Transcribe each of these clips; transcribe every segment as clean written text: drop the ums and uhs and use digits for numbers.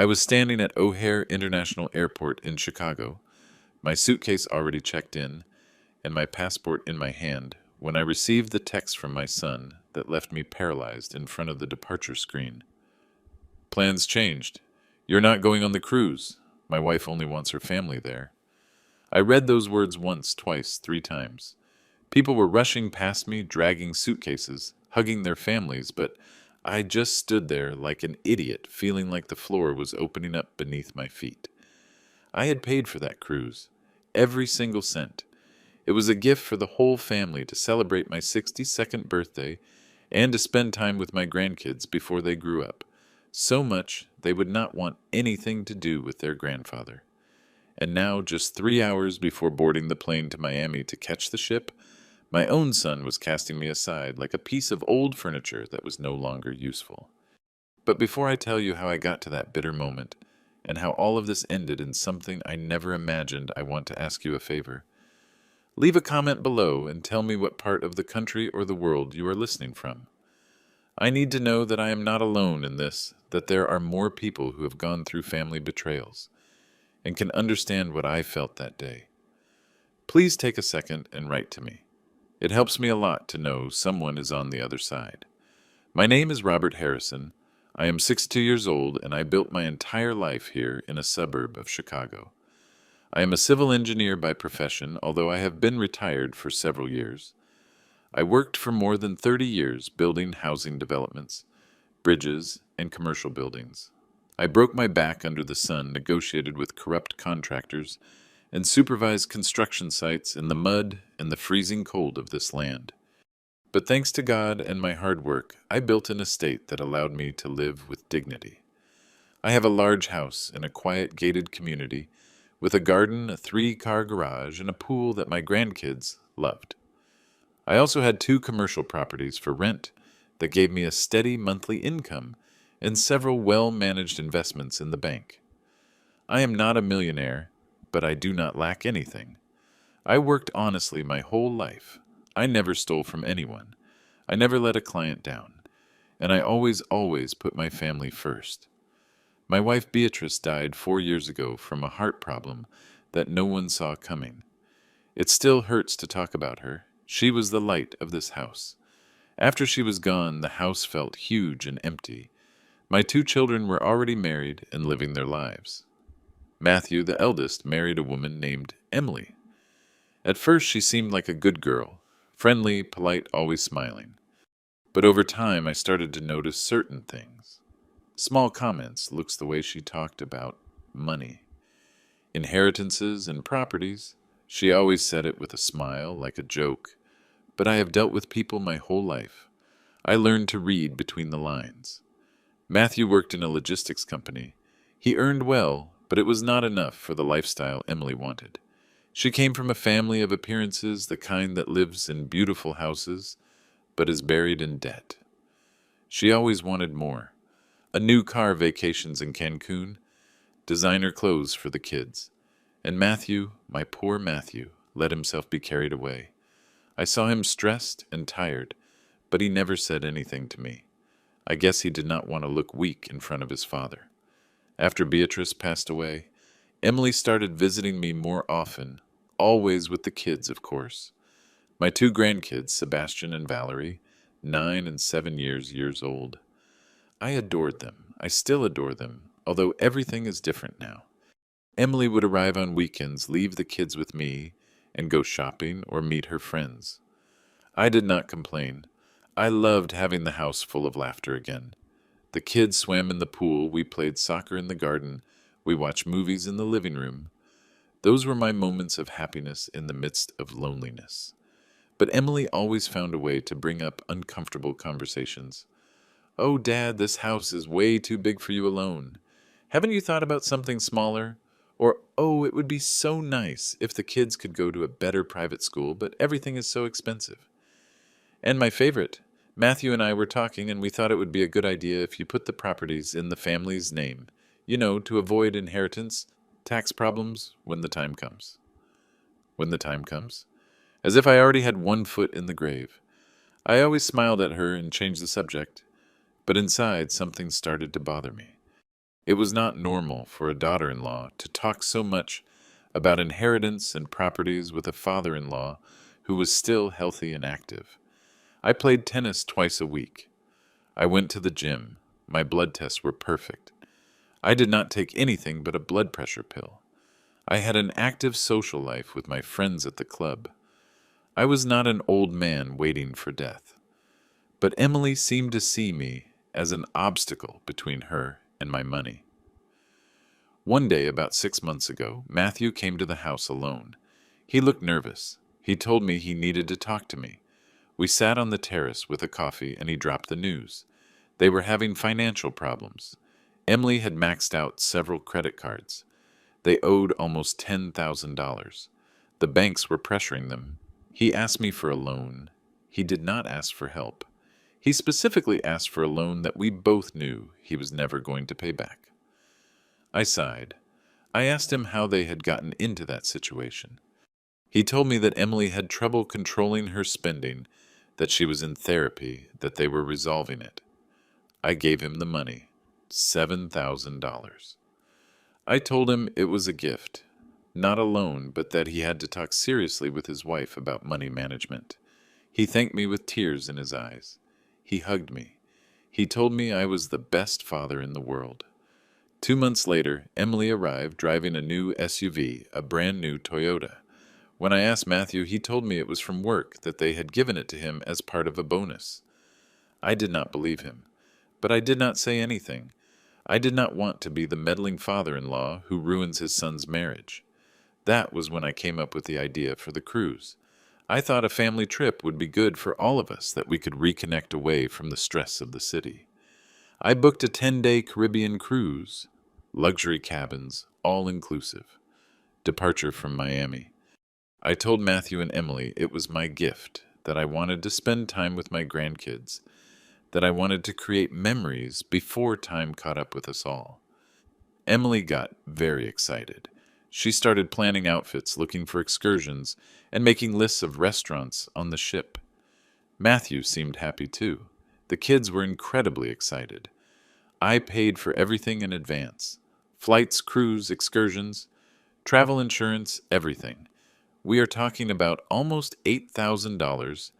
I was standing at O'Hare International Airport in Chicago, my suitcase already checked in, and my passport in my hand, when I received the text from my son that left me paralyzed in front of the departure screen. Plans changed. You're not going on the cruise. My wife only wants her family there. I read those words once, twice, 3 times. People were rushing past me, dragging suitcases, hugging their families, but I just stood there like an idiot, feeling like the floor was opening up beneath my feet. I had paid for that cruise, every single cent. It was a gift for the whole family to celebrate my 62nd birthday and to spend time with my grandkids before they grew up. So much they would not want anything to do with their grandfather. And now, just 3 hours before boarding the plane to Miami to catch the ship, my own son was casting me aside like a piece of old furniture that was no longer useful. But before I tell you how I got to that bitter moment, and how all of this ended in something I never imagined, I want to ask you a favor. Leave a comment below and tell me what part of the country or the world you are listening from. I need to know that I am not alone in this, that there are more people who have gone through family betrayals and can understand what I felt that day. Please take a second and write to me. It helps me a lot to know someone is on the other side. My name is Robert Harrison. I am 62 years old and I built my entire life here in a suburb of Chicago. I am a civil engineer by profession, although I have been retired for several years. I worked for more than 30 years building housing developments, bridges, and commercial buildings. I broke my back under the sun, negotiated with corrupt contractors, and supervised construction sites in the mud and the freezing cold of this land. But thanks to God and my hard work, I built an estate that allowed me to live with dignity. I have a large house in a quiet gated community with a garden, a 3-car garage, and a pool that my grandkids loved. I also had 2 commercial properties for rent that gave me a steady monthly income and several well-managed investments in the bank. I am not a millionaire, but I do not lack anything. I worked honestly my whole life. I never stole from anyone. I never let a client down. And I always put my family first. My wife Beatrice died 4 years ago from a heart problem that no one saw coming. It still hurts to talk about her. She was the light of this house. After she was gone, the house felt huge and empty. My 2 children were already married and living their lives. Matthew, the eldest, married a woman named Emily. At first, she seemed like a good girl, friendly, polite, always smiling. But over time, I started to notice certain things. Small comments, looks the way she talked about money. Inheritances and properties, she always said it with a smile, like a joke. But I have dealt with people my whole life. I learned to read between the lines. Matthew worked in a logistics company. He earned well, but it was not enough for the lifestyle Emily wanted. She came from a family of appearances, the kind that lives in beautiful houses, but is buried in debt. She always wanted more. A new car, vacations in Cancun, designer clothes for the kids. And Matthew, my poor Matthew, let himself be carried away. I saw him stressed and tired, but he never said anything to me. I guess he did not want to look weak in front of his father. After Beatrice passed away, Emily started visiting me more often, always with the kids, of course. My 2 grandkids, Sebastian and Valerie, 9 and 7 years old. I adored them. I still adore them, although everything is different now. Emily would arrive on weekends, leave the kids with me, and go shopping or meet her friends. I did not complain. I loved having the house full of laughter again. The kids swam in the pool, we played soccer in the garden, we watched movies in the living room. Those were my moments of happiness in the midst of loneliness. But Emily always found a way to bring up uncomfortable conversations. "Oh, Dad, this house is way too big for you alone. Haven't you thought about something smaller?" Or, "Oh, it would be so nice if the kids could go to a better private school, but everything is so expensive." And my favorite, Matthew and I were talking and we thought it would be a good idea if you put the properties in the family's name, to avoid inheritance, tax problems when the time comes. When the time comes. As if I already had 1 foot in the grave. I always smiled at her and changed the subject, but inside something started to bother me. It was not normal for a daughter-in-law to talk so much about inheritance and properties with a father-in-law who was still healthy and active. I played tennis twice a week. I went to the gym. My blood tests were perfect. I did not take anything but a blood pressure pill. I had an active social life with my friends at the club. I was not an old man waiting for death. But Emily seemed to see me as an obstacle between her and my money. One day, about 6 months ago, Matthew came to the house alone. He looked nervous. He told me he needed to talk to me. We sat on the terrace with a coffee and he dropped the news. They were having financial problems. Emily had maxed out several credit cards. They owed almost $10,000. The banks were pressuring them. He asked me for a loan. He did not ask for help. He specifically asked for a loan that we both knew he was never going to pay back. I sighed. I asked him how they had gotten into that situation. He told me that Emily had trouble controlling her spending, that she was in therapy, that they were resolving it. I gave him the money, $7,000. I told him it was a gift, not a loan, but that he had to talk seriously with his wife about money management. He thanked me with tears in his eyes. He hugged me. He told me I was the best father in the world. 2 months later, Emily arrived driving a new SUV, a brand new Toyota. When I asked Matthew, he told me it was from work, that they had given it to him as part of a bonus. I did not believe him, but I did not say anything. I did not want to be the meddling father-in-law who ruins his son's marriage. That was when I came up with the idea for the cruise. I thought a family trip would be good for all of us, that we could reconnect away from the stress of the city. I booked a 10-day Caribbean cruise, luxury cabins, all-inclusive. Departure from Miami. I told Matthew and Emily it was my gift, that I wanted to spend time with my grandkids, that I wanted to create memories before time caught up with us all. Emily got very excited. She started planning outfits, looking for excursions, and making lists of restaurants on the ship. Matthew seemed happy too. The kids were incredibly excited. I paid for everything in advance. Flights, cruise, excursions, travel insurance, everything. We are talking about almost $8,000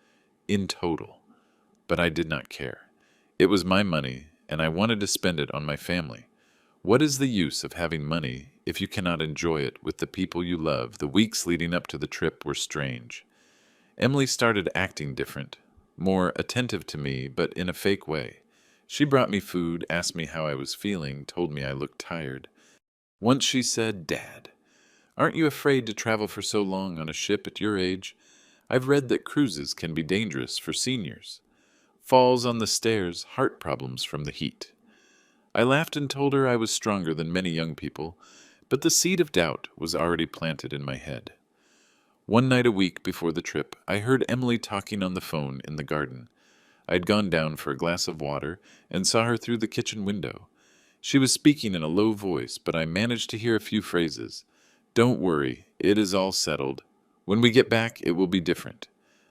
in total. But I did not care. It was my money, and I wanted to spend it on my family. What is the use of having money if you cannot enjoy it with the people you love? The weeks leading up to the trip were strange. Emily started acting different, more attentive to me, but in a fake way. She brought me food, asked me how I was feeling, told me I looked tired. Once she said, "Dad, aren't you afraid to travel for so long on a ship at your age? I've read that cruises can be dangerous for seniors. Falls on the stairs, heart problems from the heat." I laughed and told her I was stronger than many young people, but the seed of doubt was already planted in my head. One night a week before the trip, I heard Emily talking on the phone in the garden. I had gone down for a glass of water and saw her through the kitchen window. She was speaking in a low voice, but I managed to hear a few phrases. "Don't worry, it is all settled. When we get back, it will be different.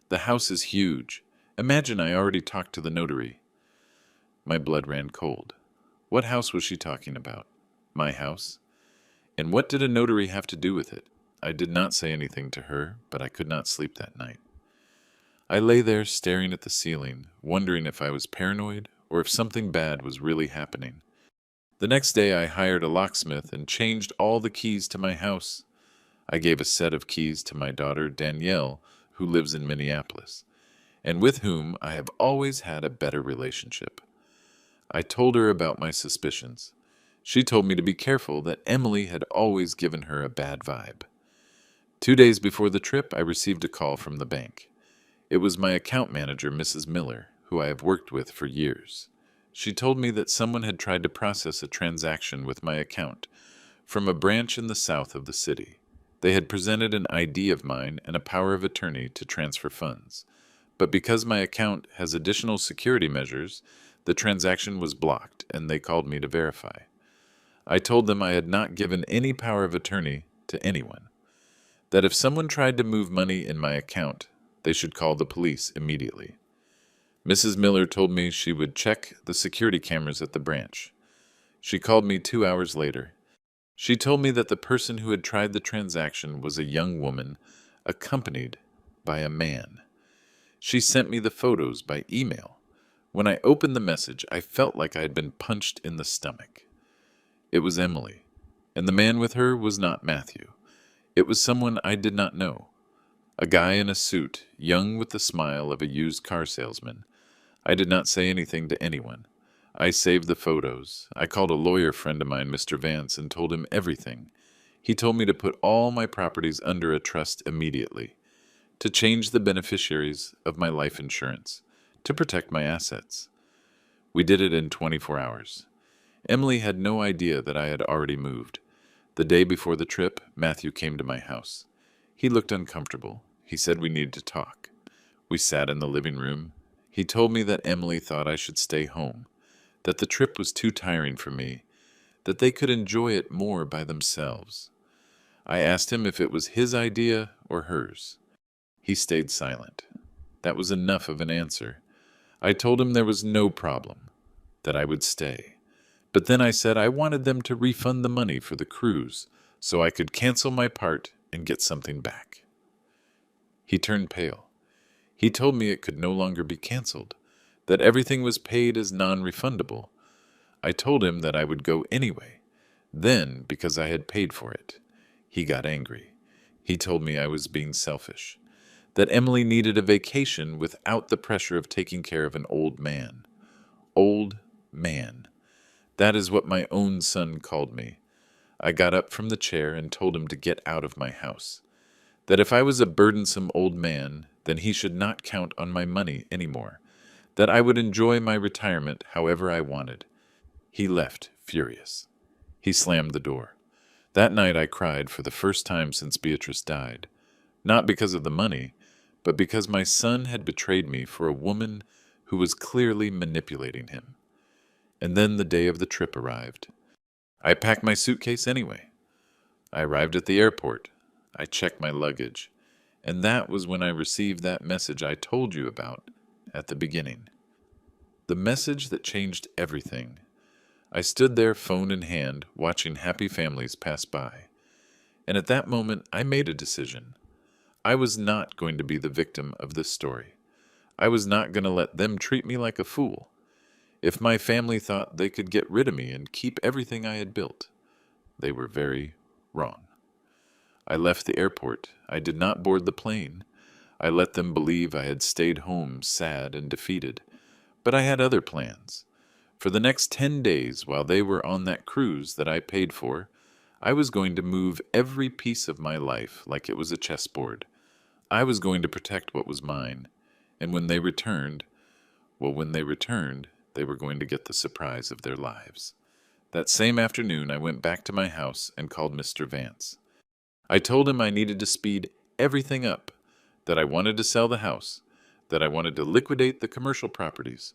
The house is huge. Imagine I already talked to the notary." My blood ran cold. What house was she talking about? My house? And what did a notary have to do with it? I did not say anything to her, but I could not sleep that night. I lay there staring at the ceiling, wondering if I was paranoid or if something bad was really happening. The next day I hired a locksmith and changed all the keys to my house. I gave a set of keys to my daughter Danielle, who lives in Minneapolis, and with whom I have always had a better relationship. I told her about my suspicions. She told me to be careful, that Emily had always given her a bad vibe. 2 days before the trip, I received a call from the bank. It was my account manager, Mrs. Miller, who I have worked with for years. She told me that someone had tried to process a transaction with my account from a branch in the south of the city. They had presented an ID of mine and a power of attorney to transfer funds. But because my account has additional security measures, the transaction was blocked, and they called me to verify. I told them I had not given any power of attorney to anyone, that if someone tried to move money in my account, they should call the police immediately. Mrs. Miller told me she would check the security cameras at the branch. She called me 2 hours later. She told me that the person who had tried the transaction was a young woman, accompanied by a man. She sent me the photos by email. When I opened the message, I felt like I had been punched in the stomach. It was Emily, and the man with her was not Matthew. It was someone I did not know. A guy in a suit, young with the smile of a used car salesman. I did not say anything to anyone. I saved the photos. I called a lawyer friend of mine, Mr. Vance, and told him everything. He told me to put all my properties under a trust immediately, to change the beneficiaries of my life insurance, to protect my assets. We did it in 24 hours. Emily had no idea that I had already moved. The day before the trip, Matthew came to my house. He looked uncomfortable. He said we needed to talk. We sat in the living room. He told me that Emily thought I should stay home, that the trip was too tiring for me, that they could enjoy it more by themselves. I asked him if it was his idea or hers. He stayed silent. That was enough of an answer. I told him there was no problem, that I would stay. But then I said I wanted them to refund the money for the cruise so I could cancel my part and get something back. He turned pale. He told me it could no longer be canceled, that everything was paid as non-refundable. I told him that I would go anyway. Then, because I had paid for it, he got angry. He told me I was being selfish, that Emily needed a vacation without the pressure of taking care of an old man. Old man. That is what my own son called me. I got up from the chair and told him to get out of my house, that if I was a burdensome old man, then he should not count on my money anymore, that I would enjoy my retirement however I wanted. He left, furious. He slammed the door. That night I cried for the first time since Beatrice died, not because of the money, but because my son had betrayed me for a woman who was clearly manipulating him. And then the day of the trip arrived. I packed my suitcase anyway. I arrived at the airport. I checked my luggage. And that was when I received that message I told you about at the beginning. The message that changed everything. I stood there, phone in hand, watching happy families pass by. And at that moment, I made a decision. I was not going to be the victim of this story. I was not going to let them treat me like a fool. If my family thought they could get rid of me and keep everything I had built, they were very wrong. I left the airport. I did not board the plane. I let them believe I had stayed home sad and defeated. But I had other plans. For the next 10 days, while they were on that cruise that I paid for, I was going to move every piece of my life like it was a chessboard. I was going to protect what was mine. And when they returned, they were going to get the surprise of their lives. That same afternoon, I went back to my house and called Mr. Vance. I told him I needed to speed everything up, that I wanted to sell the house, that I wanted to liquidate the commercial properties,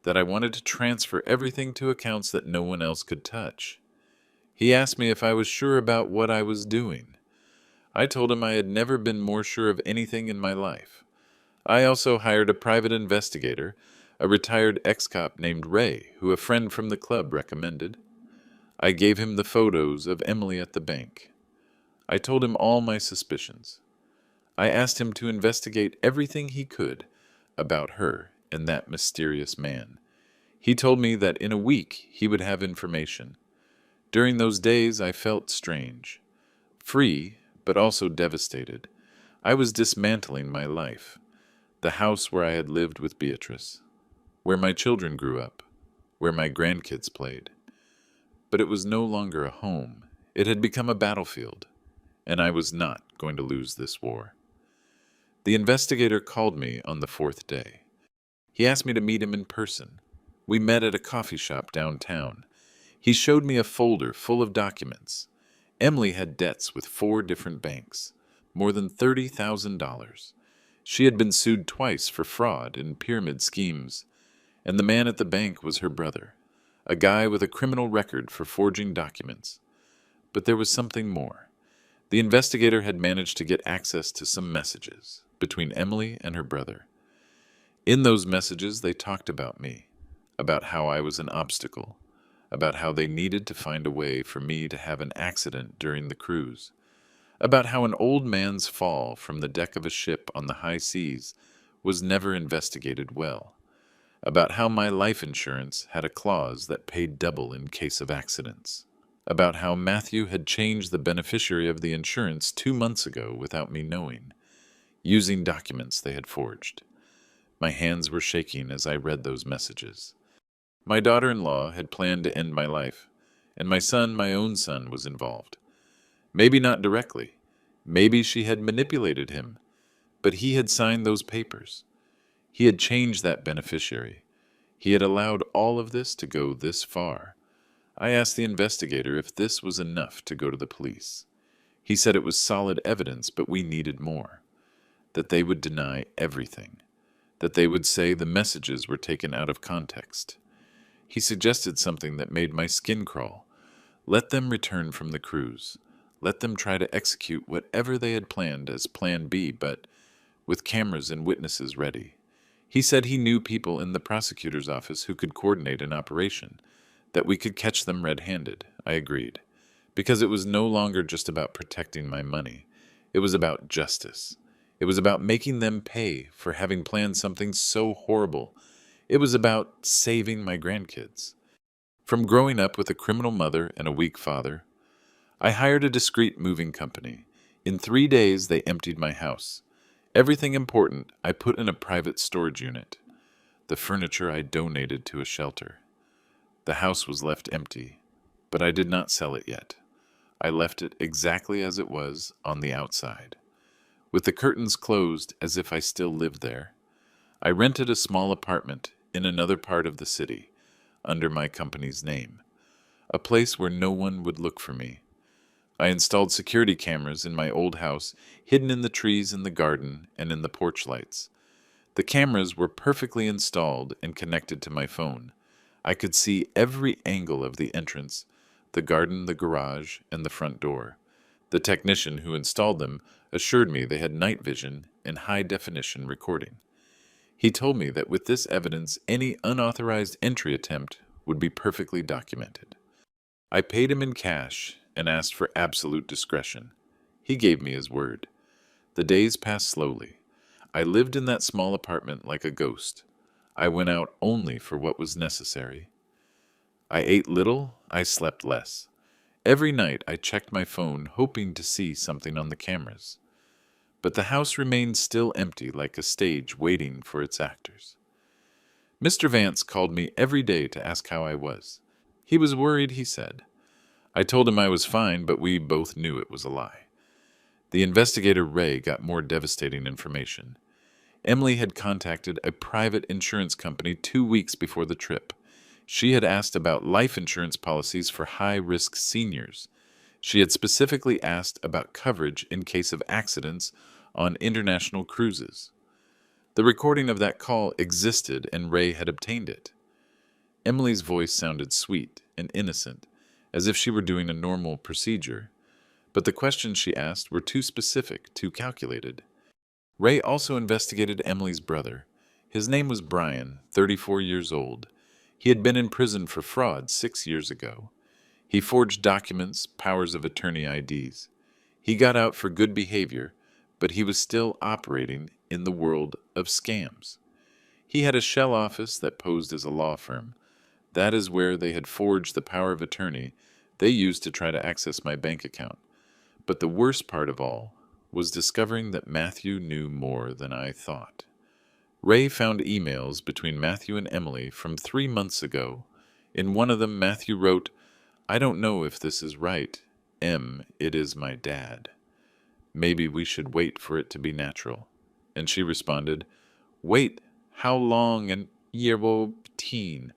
that I wanted to transfer everything to accounts that no one else could touch. He asked me if I was sure about what I was doing. I told him I had never been more sure of anything in my life. I also hired a private investigator, a retired ex-cop named Ray, who a friend from the club recommended. I gave him the photos of Emily at the bank. I told him all my suspicions. I asked him to investigate everything he could about her and that mysterious man. He told me that in a week he would have information. During those days I felt strange, free, but also devastated. I was dismantling my life, the house where I had lived with Beatrice, where my children grew up, where my grandkids played. But it was no longer a home. It had become a battlefield, and I was not going to lose this war. The investigator called me on the 4th day. He asked me to meet him in person. We met at a coffee shop downtown. He showed me a folder full of documents. Emily had debts with 4 different banks, more than $30,000. She had been sued twice for fraud and pyramid schemes, and the man at the bank was her brother, a guy with a criminal record for forging documents. But there was something more. The investigator had managed to get access to some messages between Emily and her brother. In those messages, they talked about me, about how I was an obstacle, about how they needed to find a way for me to have an accident during the cruise, about how an old man's fall from the deck of a ship on the high seas was never investigated well, about how my life insurance had a clause that paid double in case of accidents, about how Matthew had changed the beneficiary of the insurance 2 months ago without me knowing, using documents they had forged. My hands were shaking as I read those messages. My daughter-in-law had planned to end my life, and my own son, was involved. Maybe not directly. Maybe she had manipulated him, but he had signed those papers. He had changed that beneficiary. He had allowed all of this to go this far. I asked the investigator if this was enough to go to the police. He said it was solid evidence, but we needed more. That they would deny everything. That they would say the messages were taken out of context. He suggested something that made my skin crawl. Let them return from the cruise. Let them try to execute whatever they had planned as Plan B, but with cameras and witnesses ready. He said he knew people in the prosecutor's office who could coordinate an operation, that we could catch them red-handed. I agreed, because it was no longer just about protecting my money. It was about justice. It was about making them pay for having planned something so horrible. It was about saving my grandkids. From growing up with a criminal mother and a weak father, I hired a discreet moving company. In 3 days, they emptied my house. Everything important I put in a private storage unit. The furniture I donated to a shelter. The house was left empty, but I did not sell it yet. I left it exactly as it was on the outside, with the curtains closed as if I still lived there. I rented a small apartment in another part of the city, under my company's name, a place where no one would look for me. I installed security cameras in my old house, hidden in the trees in the garden and in the porch lights. The cameras were perfectly installed and connected to my phone. I could see every angle of the entrance, the garden, the garage, and the front door. The technician who installed them assured me they had night vision and high-definition recording. He told me that with this evidence, any unauthorized entry attempt would be perfectly documented. I paid him in cash and asked for absolute discretion. He gave me his word. The days passed slowly. I lived in that small apartment like a ghost. I went out only for what was necessary. I ate little, I slept less. Every night I checked my phone, hoping to see something on the cameras. But the house remained still empty, like a stage waiting for its actors. Mr. Vance called me every day to ask how I was. He was worried, he said. I told him I was fine, but we both knew it was a lie. The investigator Ray got more devastating information. Emily had contacted a private insurance company 2 weeks before the trip. She had asked about life insurance policies for high-risk seniors. She had specifically asked about coverage in case of accidents on international cruises. The recording of that call existed, and Ray had obtained it. Emily's voice sounded sweet and innocent, as if she were doing a normal procedure. But the questions she asked were too specific, too calculated. Ray also investigated Emily's brother. His name was Brian, 34 years old. He had been in prison for fraud 6 years ago. He forged documents, powers of attorney IDs. He got out for good behavior, but he was still operating in the world of scams. He had a shell office that posed as a law firm. That is where they had forged the power of attorney they used to try to access my bank account. But the worst part of all was discovering that Matthew knew more than I thought. Ray found emails between Matthew and Emily from 3 months ago. In one of them, Matthew wrote, "I don't know if this is right. It is my dad. Maybe we should wait for it to be natural." And she responded, "Wait, how long? And year will teen.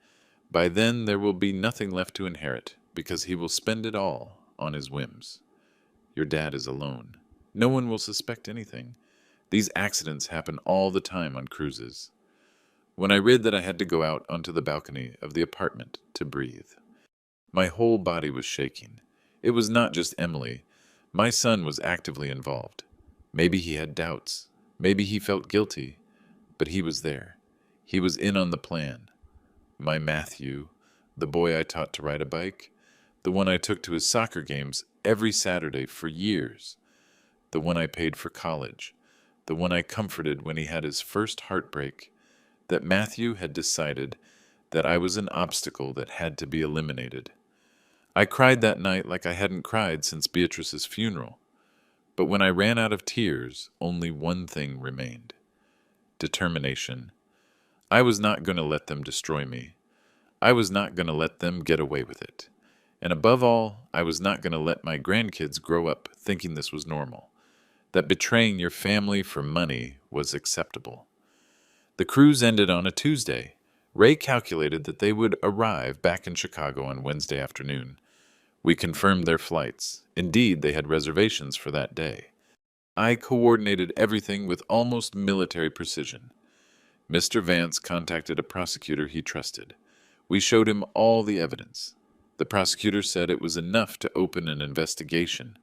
By then there will be nothing left to inherit, because he will spend it all on his whims. Your dad is alone. No one will suspect anything. These accidents happen all the time on cruises." When I read that I had to go out onto the balcony of the apartment to breathe, my whole body was shaking. It was not just Emily. My son was actively involved. Maybe he had doubts. Maybe he felt guilty. But he was there. He was in on the plan. My Matthew, the boy I taught to ride a bike, the one I took to his soccer games every Saturday for years, the one I paid for college, the one I comforted when he had his first heartbreak, that Matthew had decided that I was an obstacle that had to be eliminated. I cried that night like I hadn't cried since Beatrice's funeral, but when I ran out of tears, only one thing remained: determination. I was not going to let them destroy me. I was not going to let them get away with it. And above all, I was not going to let my grandkids grow up thinking this was normal, that betraying your family for money was acceptable. The cruise ended on a Tuesday. Ray calculated that they would arrive back in Chicago on Wednesday afternoon. We confirmed their flights. Indeed, they had reservations for that day. I coordinated everything with almost military precision. Mr. Vance contacted a prosecutor he trusted. We showed him all the evidence. The prosecutor said it was enough to open an investigation,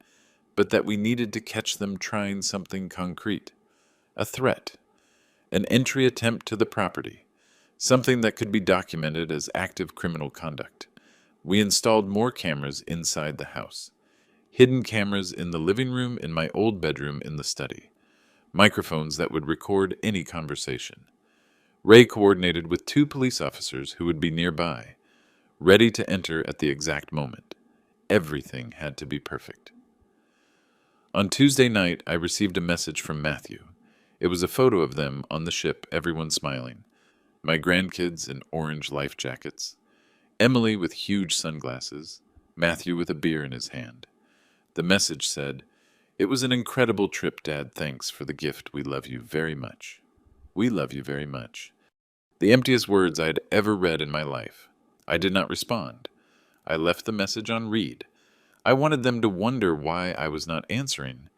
but that we needed to catch them trying something concrete. A threat. An entry attempt to the property. Something that could be documented as active criminal conduct. We installed more cameras inside the house. Hidden cameras in the living room, in my old bedroom, in the study. Microphones that would record any conversation. Ray coordinated with 2 police officers who would be nearby, ready to enter at the exact moment. Everything had to be perfect. On Tuesday night, I received a message from Matthew. It was a photo of them on the ship, everyone smiling. My grandkids in orange life jackets. Emily with huge sunglasses. Matthew with a beer in his hand. The message said, "It was an incredible trip, Dad. Thanks for the gift. We love you very much. We love you very much." The emptiest words I had ever read in my life. I did not respond. I left the message on read. I wanted them to wonder why I was not answering.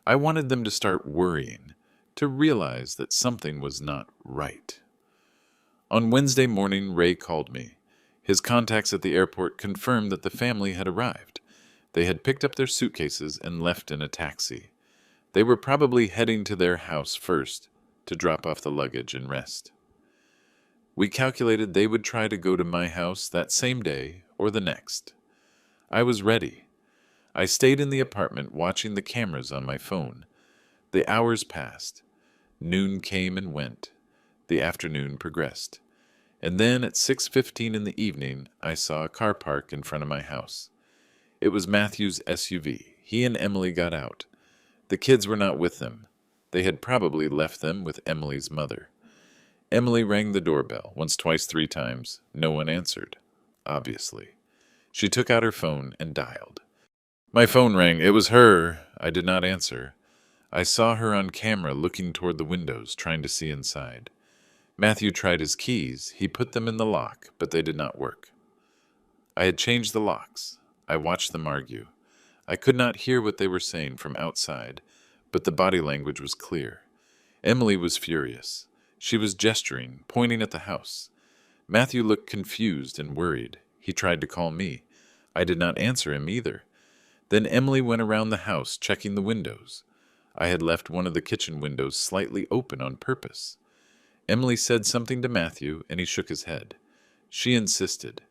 I wanted them to start worrying, to realize that something was not right. On Wednesday morning, Ray called me. His contacts at the airport confirmed that the family had arrived. They had picked up their suitcases and left in a taxi. They were probably heading to their house first to drop off the luggage and rest. We calculated they would try to go to my house that same day or the next. I was ready. I stayed in the apartment watching the cameras on my phone. The hours passed. Noon came and went. The afternoon progressed. And then at 6:15 in the evening, I saw a car park in front of my house. It was Matthew's SUV. He and Emily got out. The kids were not with them. They had probably left them with Emily's mother. Emily rang the doorbell, once, twice, 3 times. No one answered, obviously. She took out her phone and dialed. My phone rang. It was her. I did not answer. I saw her on camera looking toward the windows, trying to see inside. Matthew tried his keys. He put them in the lock, but they did not work. I had changed the locks. I watched them argue. I could not hear what they were saying from outside, but the body language was clear. Emily was furious. She was gesturing, pointing at the house. Matthew looked confused and worried. He tried to call me. I did not answer him either. Then Emily went around the house, checking the windows. I had left one of the kitchen windows slightly open on purpose. Emily said something to Matthew, and he shook his head. She insisted.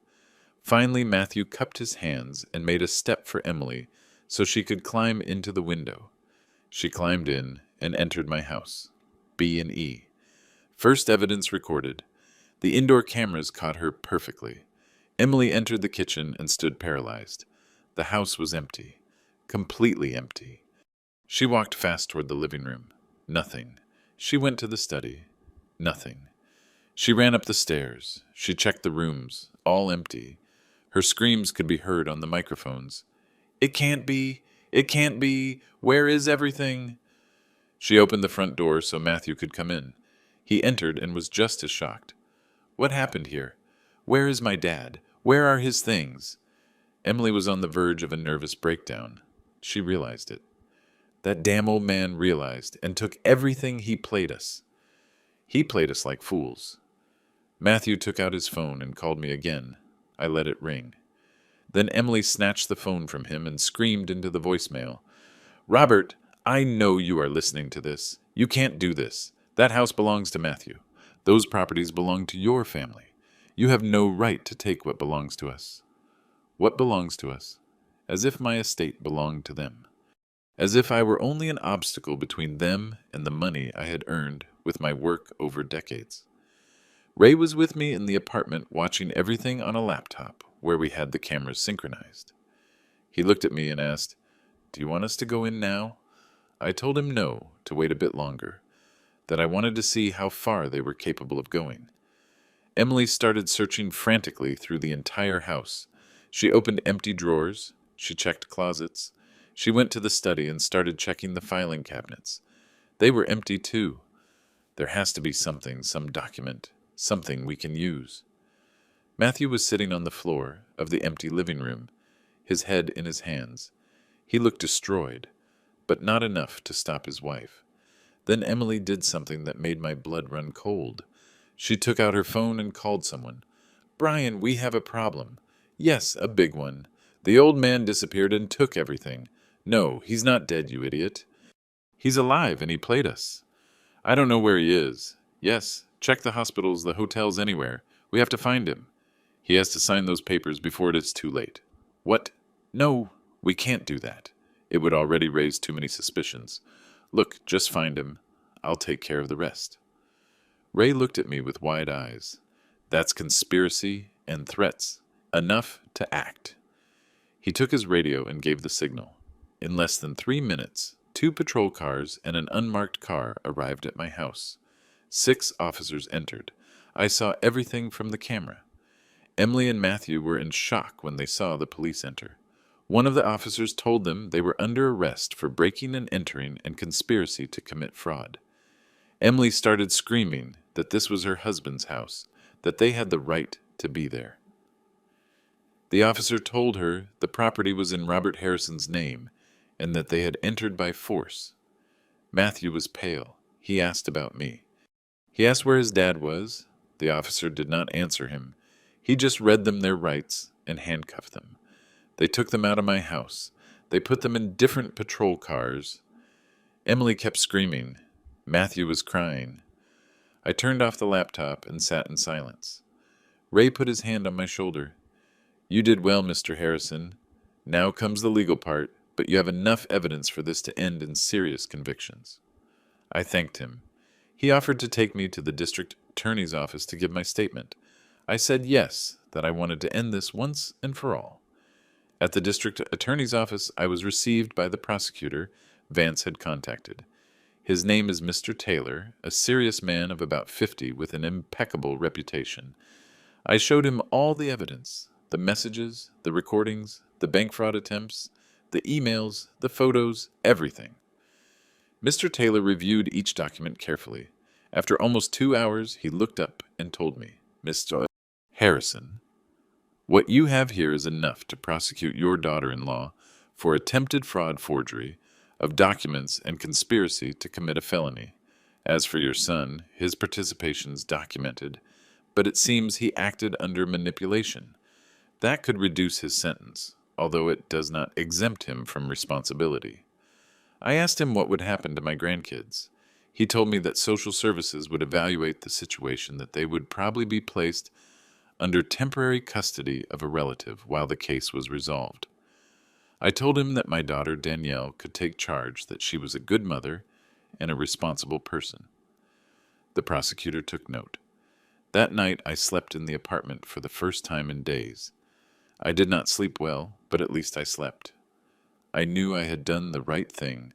Finally, Matthew cupped his hands and made a step for Emily so she could climb into the window. She climbed in and entered my house. B&E. First evidence recorded. The indoor cameras caught her perfectly. Emily entered the kitchen and stood paralyzed. The house was empty. Completely empty. She walked fast toward the living room. Nothing. She went to the study. Nothing. She ran up the stairs. She checked the rooms. All empty. Her screams could be heard on the microphones. "It can't be. It can't be. Where is everything?" She opened the front door so Matthew could come in. He entered and was just as shocked. "What happened here? Where is my dad? Where are his things?" Emily was on the verge of a nervous breakdown. She realized it. That damn old man realized and took everything he played us. He played us like fools. Matthew took out his phone and called me again. I let it ring. Then Emily snatched the phone from him and screamed into the voicemail. "Robert, I know you are listening to this. You can't do this. That house belongs to Matthew. Those properties belong to your family. You have no right to take what belongs to us. What belongs to us? As if my estate belonged to them. As if I were only an obstacle between them and the money I had earned with my work over decades. Ray was with me in the apartment watching everything on a laptop where we had the cameras synchronized. He looked at me and asked, "Do you want us to go in now?" I told him no, to wait a bit longer, that I wanted to see how far they were capable of going. Emily started searching frantically through the entire house. She opened empty drawers, she checked closets, she went to the study and started checking the filing cabinets. They were empty too. There has to be something, some document, something we can use. Matthew was sitting on the floor of the empty living room, his head in his hands. He looked destroyed, but not enough to stop his wife. Then Emily did something that made my blood run cold. She took out her phone and called someone. "Brian, we have a problem." "Yes, a big one. The old man disappeared and took everything." "No, he's not dead, you idiot. He's alive and he played us." "I don't know where he is." "Yes, check the hospitals, the hotels, anywhere. We have to find him. He has to sign those papers before it is too late." "What? No, we can't do that. It would already raise too many suspicions. Look, just find him. I'll take care of the rest." Ray looked at me with wide eyes. That's conspiracy and threats. Enough to act. He took his radio and gave the signal. In less than 3 minutes, 2 patrol cars and an unmarked car arrived at my house. 6 officers entered. I saw everything from the camera. Emily and Matthew were in shock when they saw the police enter. One of the officers told them they were under arrest for breaking and entering and conspiracy to commit fraud. Emily started screaming that this was her husband's house, that they had the right to be there. The officer told her the property was in Robert Harrison's name and that they had entered by force. Matthew was pale. He asked about me. He asked where his dad was. The officer did not answer him. He just read them their rights and handcuffed them. They took them out of my house. They put them in different patrol cars. Emily kept screaming. Matthew was crying. I turned off the laptop and sat in silence. Ray put his hand on my shoulder. "You did well, Mr. Harrison. Now comes the legal part, but you have enough evidence for this to end in serious convictions." I thanked him. He offered to take me to the district attorney's office to give my statement. I said yes, that I wanted to end this once and for all. At the district attorney's office, I was received by the prosecutor Vance had contacted. His name is Mr. Taylor, a serious man of about 50 with an impeccable reputation. I showed him all the evidence, the messages, the recordings, the bank fraud attempts, the emails, the photos, everything. Mr. Taylor reviewed each document carefully. After almost 2 hours, he looked up and told me, "Mr. Harrison, what you have here is enough to prosecute your daughter-in-law for attempted fraud forgery of documents and conspiracy to commit a felony. As for your son, his participation's documented, but it seems he acted under manipulation. That could reduce his sentence, although it does not exempt him from responsibility." I asked him what would happen to my grandkids. He told me that social services would evaluate the situation, that they would probably be placed under temporary custody of a relative while the case was resolved. I told him that my daughter Danielle could take charge, that she was a good mother and a responsible person. The prosecutor took note. That night I slept in the apartment for the first time in days. I did not sleep well, but at least I slept. I knew I had done the right thing,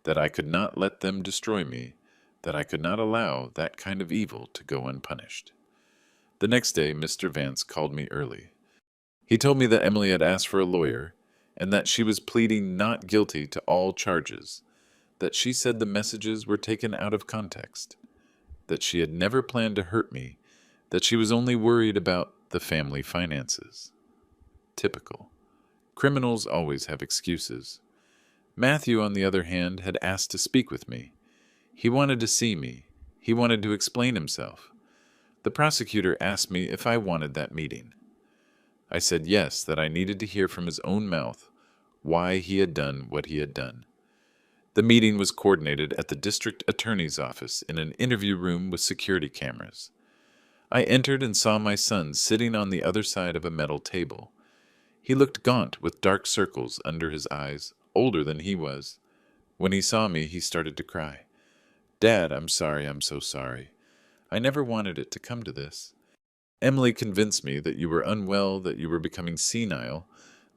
that I could not let them destroy me, that I could not allow that kind of evil to go unpunished. The next day, Mr. Vance called me early. He told me that Emily had asked for a lawyer, and that she was pleading not guilty to all charges, that she said the messages were taken out of context, that she had never planned to hurt me, that she was only worried about the family finances. Typical. Criminals always have excuses. Matthew, on the other hand, had asked to speak with me. He wanted to see me. He wanted to explain himself. The prosecutor asked me if I wanted that meeting. I said yes, that I needed to hear from his own mouth why he had done what he had done. The meeting was coordinated at the district attorney's office in an interview room with security cameras. I entered and saw my son sitting on the other side of a metal table. He looked gaunt with dark circles under his eyes, older than he was. When he saw me, he started to cry. "Dad, I'm sorry, I'm so sorry. I never wanted it to come to this. Emily convinced me that you were unwell, that you were becoming senile,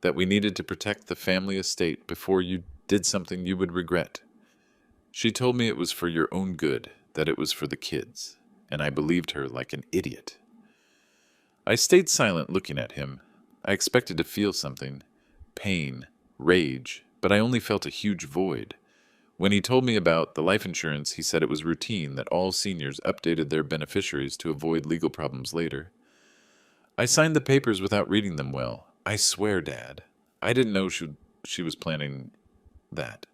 that we needed to protect the family estate before you did something you would regret. She told me it was for your own good, that it was for the kids, and I believed her like an idiot." I stayed silent looking at him. I expected to feel something, pain, rage, but I only felt a huge void. When he told me about the life insurance, he said it was routine that all seniors updated their beneficiaries to avoid legal problems later. I signed the papers without reading them well. I swear, Dad, I didn't know she was planning that.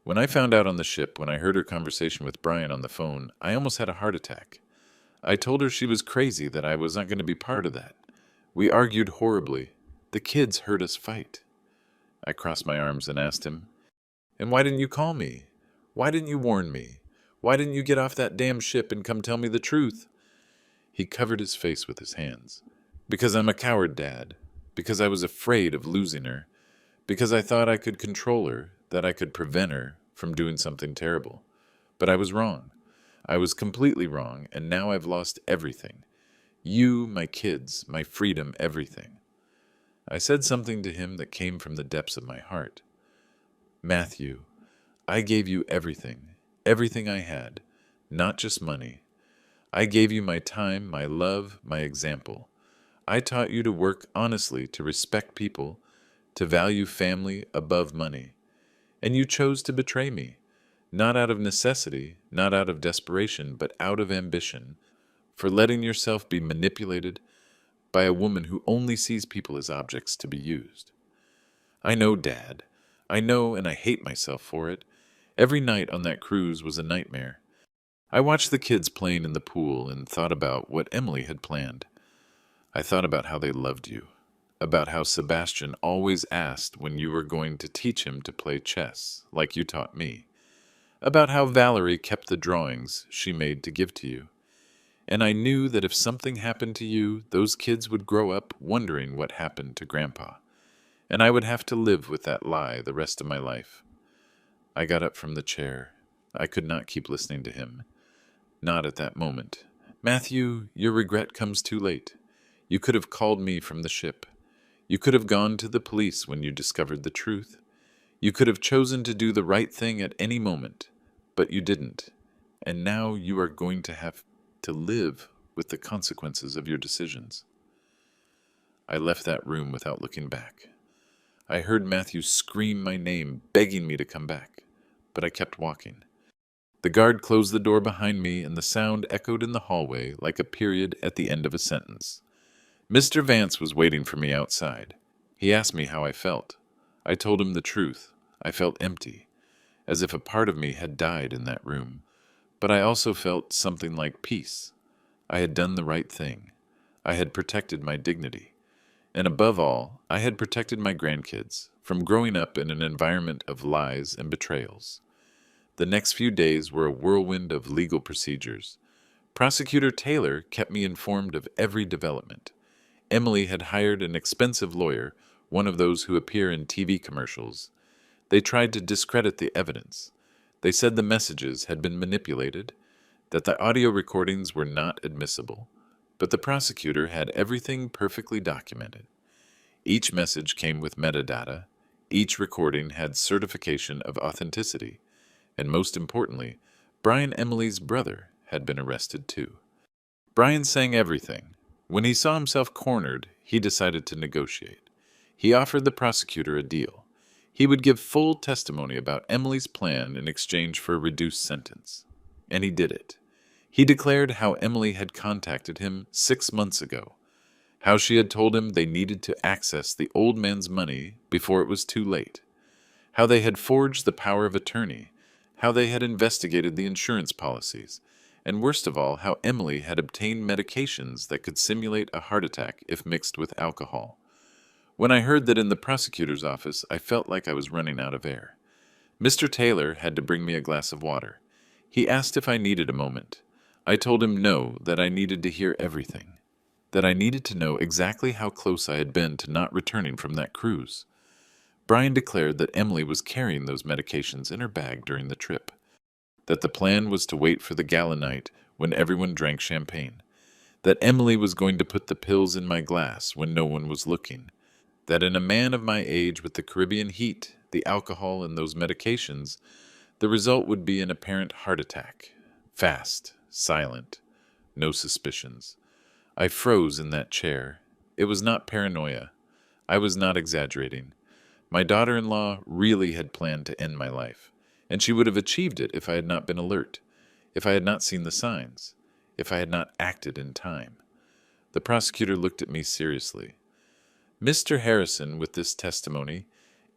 When I found out on the ship, when I heard her conversation with Brian on the phone, I almost had a heart attack. I told her she was crazy, that I was not going to be part of that. We argued horribly. The kids heard us fight. I crossed my arms and asked him, "And why didn't you call me? Why didn't you warn me? Why didn't you get off that damn ship and come tell me the truth?" He covered his face with his hands. "Because I'm a coward, Dad. Because I was afraid of losing her. Because I thought I could control her, that I could prevent her from doing something terrible. But I was wrong. I was completely wrong, and now I've lost everything. You, my kids, my freedom, everything." I said something to him that came from the depths of my heart. "Matthew, I gave you everything, everything I had, not just money. I gave you my time, my love, my example. I taught you to work honestly, to respect people, to value family above money. And you chose to betray me, not out of necessity, not out of desperation, but out of ambition, for letting yourself be manipulated by a woman who only sees people as objects to be used. I know, Dad. I know, and I hate myself for it. Every night on that cruise was a nightmare. I watched the kids playing in the pool and thought about what Emily had planned. I thought about how they loved you, about how Sebastian always asked when you were going to teach him to play chess, like you taught me, about how Valerie kept the drawings she made to give to you. And I knew that if something happened to you, those kids would grow up wondering what happened to Grandpa, and I would have to live with that lie the rest of my life. I got up from the chair. I could not keep listening to him. Not at that moment. "Matthew, your regret comes too late. You could have called me from the ship. You could have gone to the police when you discovered the truth. You could have chosen to do the right thing at any moment, but you didn't. And now you are going to have to live with the consequences of your decisions." I left that room without looking back. I heard Matthew scream my name, begging me to come back, but I kept walking. The guard closed the door behind me, and the sound echoed in the hallway like a period at the end of a sentence. Mr. Vance was waiting for me outside. He asked me how I felt. I told him the truth. I felt empty, as if a part of me had died in that room. But I also felt something like peace. I had done the right thing. I had protected my dignity. And above all, I had protected my grandkids from growing up in an environment of lies and betrayals. The next few days were a whirlwind of legal procedures. Prosecutor Taylor kept me informed of every development. Emily had hired an expensive lawyer, one of those who appear in TV commercials. They tried to discredit the evidence. They said the messages had been manipulated, that the audio recordings were not admissible, but the prosecutor had everything perfectly documented. Each message came with metadata. Each recording had certification of authenticity. And most importantly, Brian Emily's brother had been arrested too. Brian sang everything. When he saw himself cornered, he decided to negotiate. He offered the prosecutor a deal. He would give full testimony about Emily's plan in exchange for a reduced sentence. And he did it. He declared how Emily had contacted him 6 months ago, how she had told him they needed to access the old man's money before it was too late, how they had forged the power of attorney, how they had investigated the insurance policies, and worst of all, how Emily had obtained medications that could simulate a heart attack if mixed with alcohol. When I heard that in the prosecutor's office, I felt like I was running out of air. Mr. Taylor had to bring me a glass of water. He asked if I needed a moment. I told him no, that I needed to hear everything, that I needed to know exactly how close I had been to not returning from that cruise. Brian declared that Emily was carrying those medications in her bag during the trip, that the plan was to wait for the gala night when everyone drank champagne, that Emily was going to put the pills in my glass when no one was looking, that in a man of my age with the Caribbean heat, the alcohol, and those medications, the result would be an apparent heart attack. Fast, silent, no suspicions. I froze in that chair. It was not paranoia. I was not exaggerating. My daughter-in-law really had planned to end my life, and she would have achieved it if I had not been alert, if I had not seen the signs, if I had not acted in time. The prosecutor looked at me seriously. Mr. Harrison, with this testimony,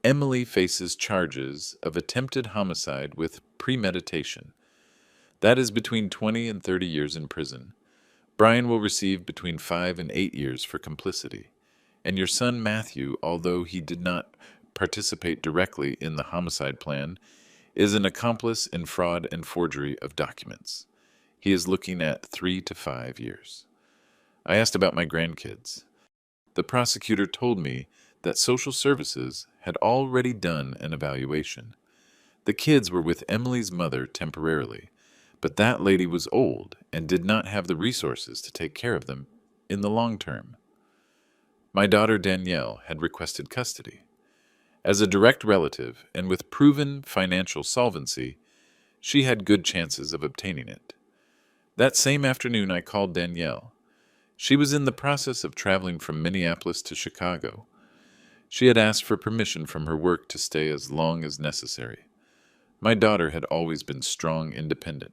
Emily faces charges of attempted homicide with premeditation. That is between 20 and 30 years in prison. Brian will receive between 5 and 8 years for complicity. And your son Matthew, although he did not participate directly in the homicide plan, is an accomplice in fraud and forgery of documents. He is looking at 3 to 5 years. I asked about my grandkids. The prosecutor told me that social services had already done an evaluation. The kids were with Emily's mother temporarily, but that lady was old and did not have the resources to take care of them in the long term. My daughter Danielle had requested custody. As a direct relative and with proven financial solvency, she had good chances of obtaining it. That same afternoon I called Danielle. She was in the process of traveling from Minneapolis to Chicago. She had asked for permission from her work to stay as long as necessary. My daughter had always been strong, independent.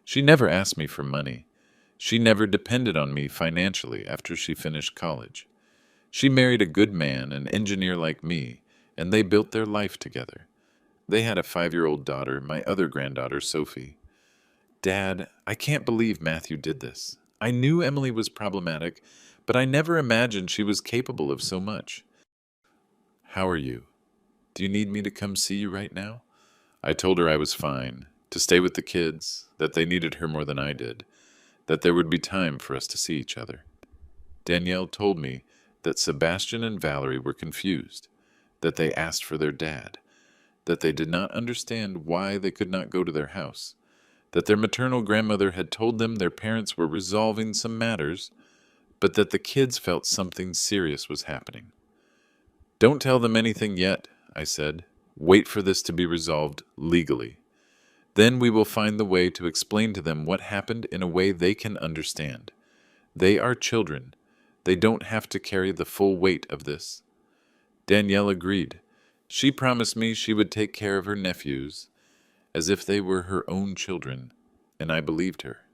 She never asked me for money. She never depended on me financially after she finished college. She married a good man, an engineer like me, and they built their life together. They had a 5-year-old daughter, my other granddaughter, Sophie. Dad, I can't believe Matthew did this. I knew Emily was problematic, but I never imagined she was capable of so much. How are you? Do you need me to come see you right now? I told her I was fine, to stay with the kids, that they needed her more than I did, that there would be time for us to see each other. Danielle told me that Sebastian and Valerie were confused, that they asked for their dad, that they did not understand why they could not go to their house, that their maternal grandmother had told them their parents were resolving some matters, but that the kids felt something serious was happening. Don't tell them anything yet, I said. Wait for this to be resolved legally. Then we will find the way to explain to them what happened in a way they can understand. They are children. They don't have to carry the full weight of this. Danielle agreed. She promised me she would take care of her nephews as if they were her own children, and I believed her,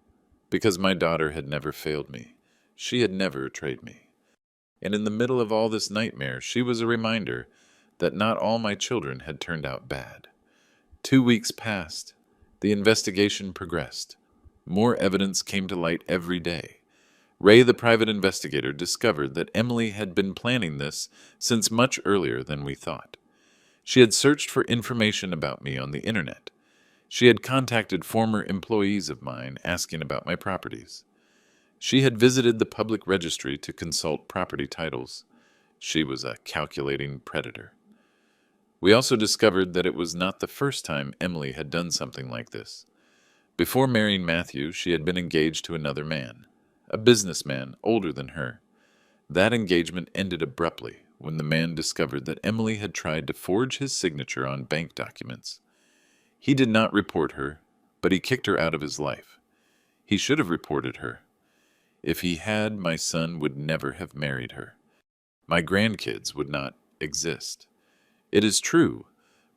because my daughter had never failed me. She had never betrayed me. And in the middle of all this nightmare, she was a reminder that not all my children had turned out bad. 2 weeks passed. The investigation progressed. More evidence came to light every day. Ray, the private investigator, discovered that Emily had been planning this since much earlier than we thought. She had searched for information about me on the internet. She had contacted former employees of mine asking about my properties. She had visited the public registry to consult property titles. She was a calculating predator. We also discovered that it was not the first time Emily had done something like this. Before marrying Matthew, she had been engaged to another man, a businessman older than her. That engagement ended abruptly when the man discovered that Emily had tried to forge his signature on bank documents. He did not report her, but he kicked her out of his life. He should have reported her. If he had, my son would never have married her. My grandkids would not exist. It is true,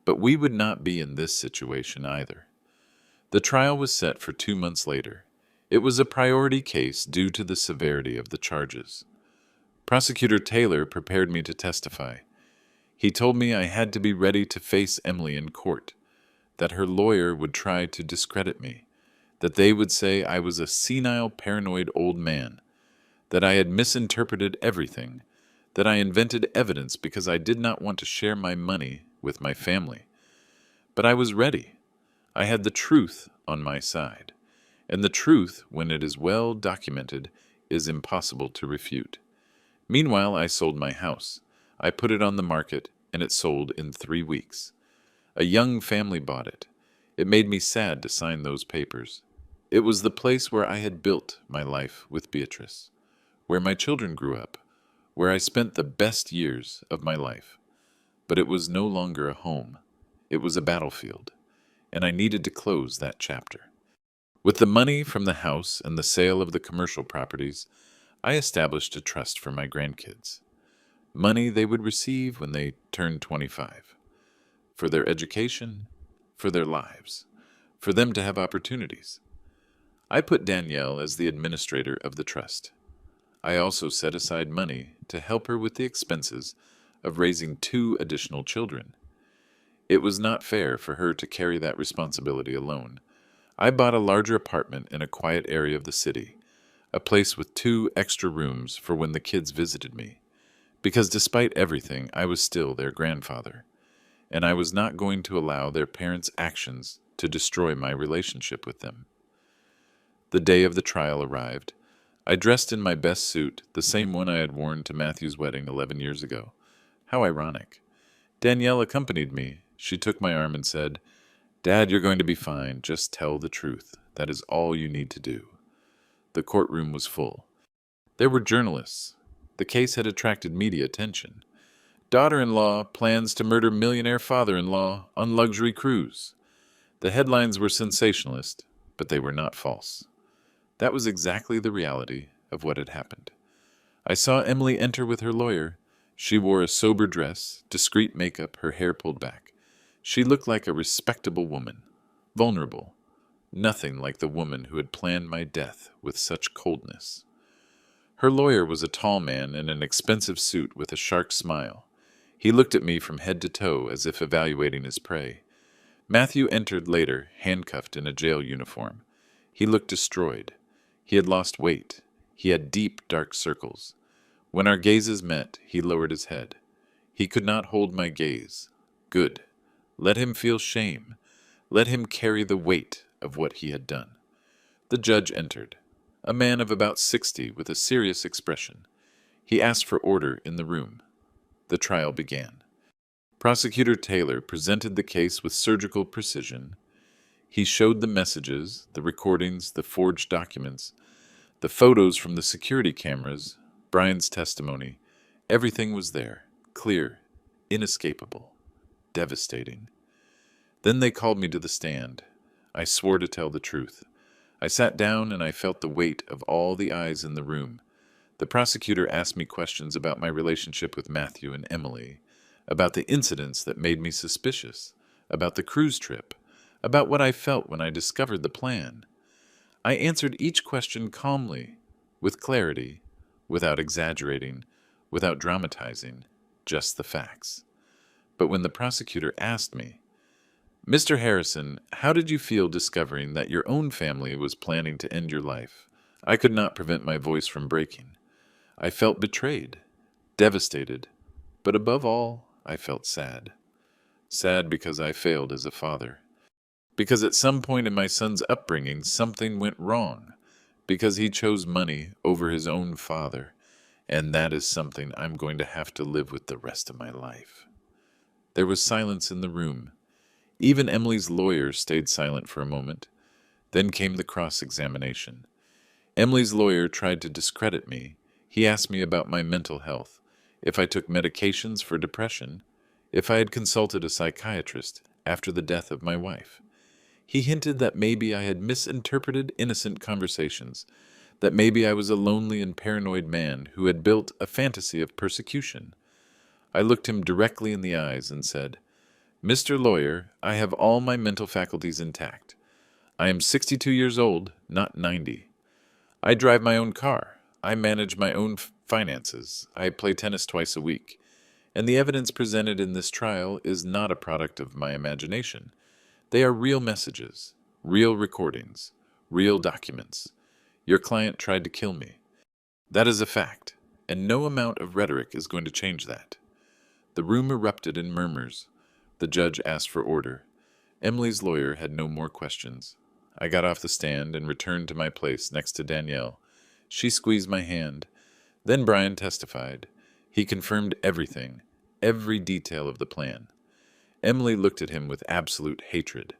but we would not be in this situation either. The trial was set for 2 months later. It was a priority case due to the severity of the charges. Prosecutor Taylor prepared me to testify. He told me I had to be ready to face Emily in court, that her lawyer would try to discredit me, that they would say I was a senile, paranoid old man, that I had misinterpreted everything, that I invented evidence because I did not want to share my money with my family. But I was ready. I had the truth on my side, And the truth, when it is well documented, is impossible to refute. Meanwhile, I sold my house. I put it on the market, and it sold in 3 weeks. A young family bought it. It made me sad to sign those papers. It was the place where I had built my life with Beatrice, where my children grew up, where I spent the best years of my life. But it was no longer a home. It was a battlefield, and I needed to close that chapter. With the money from the house and the sale of the commercial properties, I established a trust for my grandkids. Money they would receive when they turned 25. For their education, for their lives, for them to have opportunities. I put Danielle as the administrator of the trust. I also set aside money to help her with the expenses of raising 2 additional children. It was not fair for her to carry that responsibility alone. I bought a larger apartment in a quiet area of the city, a place with 2 extra rooms for when the kids visited me, because despite everything, I was still their grandfather, and I was not going to allow their parents' actions to destroy my relationship with them. The day of the trial arrived. I dressed in my best suit, the same one I had worn to Matthew's wedding 11 years ago. How ironic. Danielle accompanied me. She took my arm and said, "Dad, you're going to be fine. Just tell the truth. That is all you need to do." The courtroom was full. There were journalists. The case had attracted media attention. Daughter-in-law plans to murder millionaire father-in-law on luxury cruise. The headlines were sensationalist, but they were not false. That was exactly the reality of what had happened. I saw Emily enter with her lawyer. She wore a sober dress, discreet makeup, her hair pulled back. She looked like a respectable woman, vulnerable, nothing like the woman who had planned my death with such coldness. Her lawyer was a tall man in an expensive suit with a shark smile. He looked at me from head to toe as if evaluating his prey. Matthew entered later, handcuffed in a jail uniform. He looked destroyed. He had lost weight. He had deep, dark circles. When our gazes met, he lowered his head. He could not hold my gaze. Good. Let him feel shame. Let him carry the weight of what he had done. The judge entered, a man of about 60 with a serious expression. He asked for order in the room. The trial began. Prosecutor Taylor presented the case with surgical precision. He showed the messages, the recordings, the forged documents, the photos from the security cameras, Brian's testimony. Everything was there, clear, inescapable, devastating. Then they called me to the stand. I swore to tell the truth. I sat down and I felt the weight of all the eyes in the room. The prosecutor asked me questions about my relationship with Matthew and Emily, about the incidents that made me suspicious, about the cruise trip, about what I felt when I discovered the plan. I answered each question calmly, with clarity, without exaggerating, without dramatizing, just the facts. But when the prosecutor asked me, "Mr. Harrison, how did you feel discovering that your own family was planning to end your life?" I could not prevent my voice from breaking. I felt betrayed, devastated, but above all, I felt sad. Sad because I failed as a father. Because at some point in my son's upbringing, something went wrong. Because he chose money over his own father. And that is something I'm going to have to live with the rest of my life. There was silence in the room. Even Emily's lawyer stayed silent for a moment. Then came the cross-examination. Emily's lawyer tried to discredit me. He asked me about my mental health, if I took medications for depression, if I had consulted a psychiatrist after the death of my wife. He hinted that maybe I had misinterpreted innocent conversations, that maybe I was a lonely and paranoid man who had built a fantasy of persecution. I looked him directly in the eyes and said, "Mr. Lawyer, I have all my mental faculties intact. I am 62 years old, not 90. I drive my own car. I manage my own finances. I play tennis twice a week. And the evidence presented in this trial is not a product of my imagination. They are real messages, real recordings, real documents. Your client tried to kill me. That is a fact, and no amount of rhetoric is going to change that." The room erupted in murmurs. The judge asked for order. Emily's lawyer had no more questions. I got off the stand and returned to my place next to Danielle. She squeezed my hand. Then Brian testified. He confirmed everything, every detail of the plan. Emily looked at him with absolute hatred,